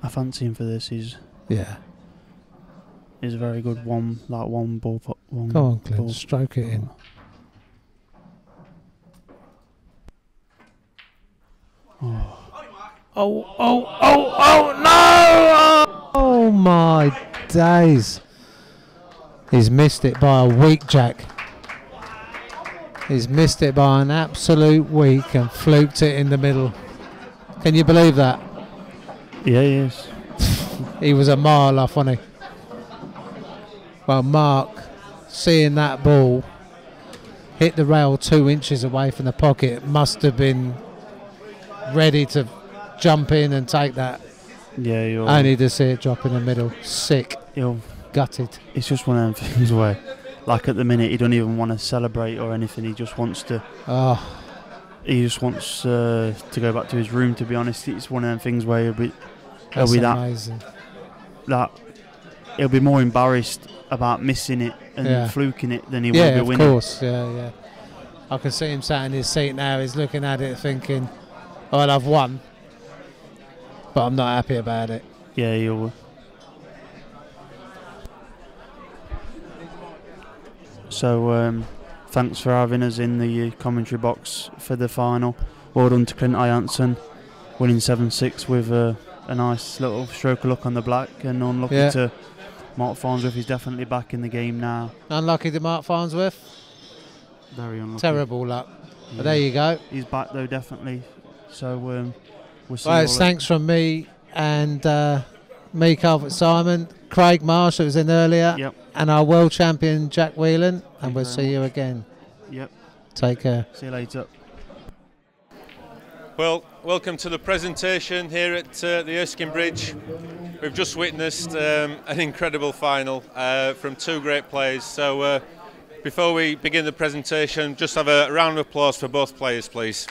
I fancy him for this. He's a very good one ball. Go on, Clint, stroke it in. Oh no! Oh my days! He's missed it by a week, Jack. He's missed it by an absolute week and fluked it in the middle. Can you believe that? Yeah, he is. He was a mile off, wasn't he? Well, Mark, seeing that ball hit the rail 2 inches away from the pocket, must have been ready to jump in and take that. Yeah, only to see it drop in the middle. Sick. Gutted. It's just one of them things where, like at the minute, he don't even want to celebrate or anything. He just wants to. He just wants to go back to his room. To be honest, it's one of them things where he'll be amazing. He'll be more embarrassed about missing it and fluking it than he will be winning. Yeah, of course. Yeah. I can see him sat in his seat now. He's looking at it, thinking, "Well, I've won, but I'm not happy about it." Yeah, you'll. So, thanks for having us in the commentary box for the final. Well done to Clint Jansen, winning 7-6 with a nice little stroke of luck on the black, and unlucky to Marc Farnsworth. He's definitely back in the game now. Unlucky to Marc Farnsworth. Very unlucky. Terrible luck. Yeah. But there you go. He's back though, definitely. So we'll see. Right, thanks from me and me, Calvert-Simon, Craig Marsh, who was in earlier, Yep. and our world champion Jack Whelan, and we'll very see you again. Yep. Take care. See you later. Well, welcome to the presentation here at the Erskine Bridge. We've just witnessed an incredible final from two great players. So before we begin the presentation, just have a round of applause for both players, please.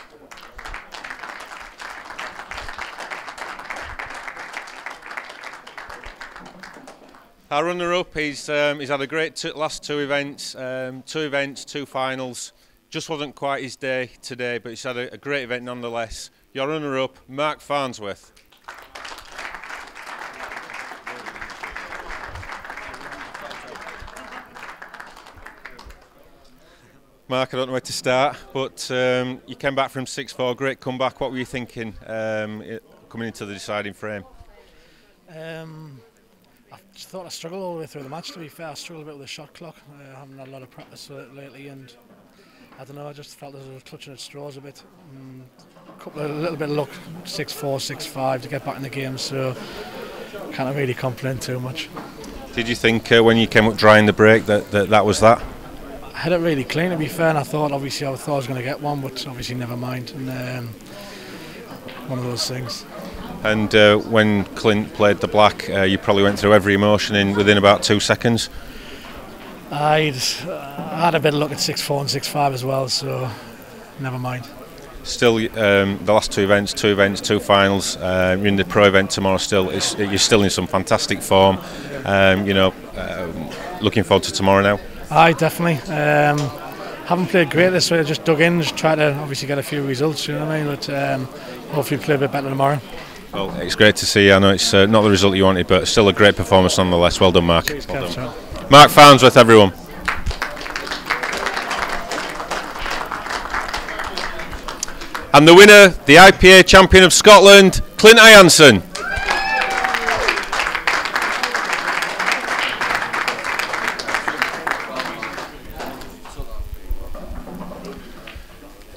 Our runner-up, he's had a great last two events, two finals. Just wasn't quite his day today, but he's had a great event nonetheless. Your runner-up, Marc Farnsworth. Mark, I don't know where to start, but you came back from 6-4, great comeback. What were you thinking coming into the deciding frame? I just thought I struggled all the way through the match, to be fair. I struggled a bit with the shot clock. I haven't had a lot of practice with it lately, and I don't know, I just felt as I was clutching at straws a bit. A little bit of luck, 6-4, 6-5 to get back in the game, so can't really complain too much. Did you think when you came up dry in the break that was that? I had it really clean, to be fair, and I thought I was going to get one, but obviously never mind. And one of those things. And when Clint played the black, you probably went through every emotion within about 2 seconds. I had a bit of luck at 6-4 and 6-5 as well, so never mind. Still, the last two events, two finals. You're in the pro event tomorrow. You're still in some fantastic form. Looking forward to tomorrow now. Aye, definitely. Haven't played great this week. I just dug in, just try to obviously get a few results. You know what I mean? But hopefully play a bit better tomorrow. Well, it's great to see. I know it's not the result you wanted, but still a great performance nonetheless. Well done, Mark. Cheers, well done. Marc Farnsworth, everyone. And the winner, the IPA champion of Scotland, Clint Ianson.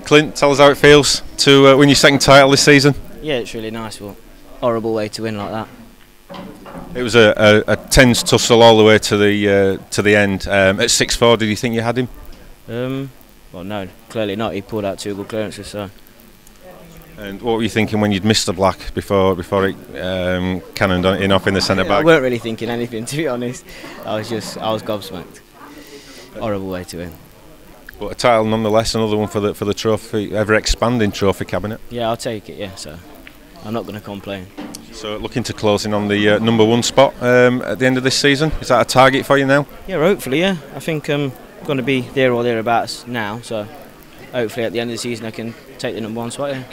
Clint, tell us how it feels to win your second title this season. Yeah, it's really nice, but horrible way to win like that. It was a tense tussle all the way to the end. At 6-4, did you think you had him? Well, no, clearly not. He pulled out two good clearances. So. And what were you thinking when you'd missed the black before it cannoned in off in the centre back? I weren't really thinking anything, to be honest. I was gobsmacked. Horrible way to win. But a title nonetheless, another one for the trophy, ever expanding trophy cabinet. Yeah, I'll take it. Yeah, so I'm not going to complain. So looking to closing on the number one spot at the end of this season. Is that a target for you now? Yeah, hopefully. Yeah, I think I'm going to be there or thereabouts now. So hopefully at the end of the season I can take the number one spot. Yeah.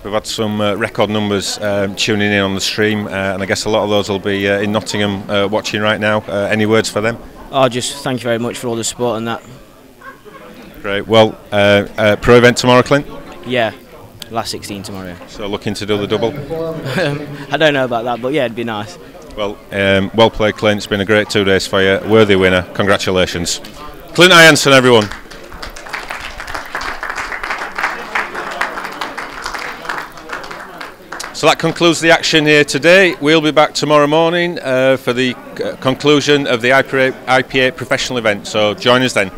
We've had some record numbers tuning in on the stream, and I guess a lot of those will be in Nottingham watching right now. Any words for them? Oh, just thank you very much for all the support and that. Great. Well, pro event tomorrow, Clint? Yeah, last 16 tomorrow. So looking to do the double? I don't know about that, but yeah, it'd be nice. Well, well played, Clint. It's been a great 2 days for you. Worthy winner. Congratulations. Clint Ianson, everyone. So that concludes the action here today. We'll be back tomorrow morning for the conclusion of the IPA professional event. So join us then.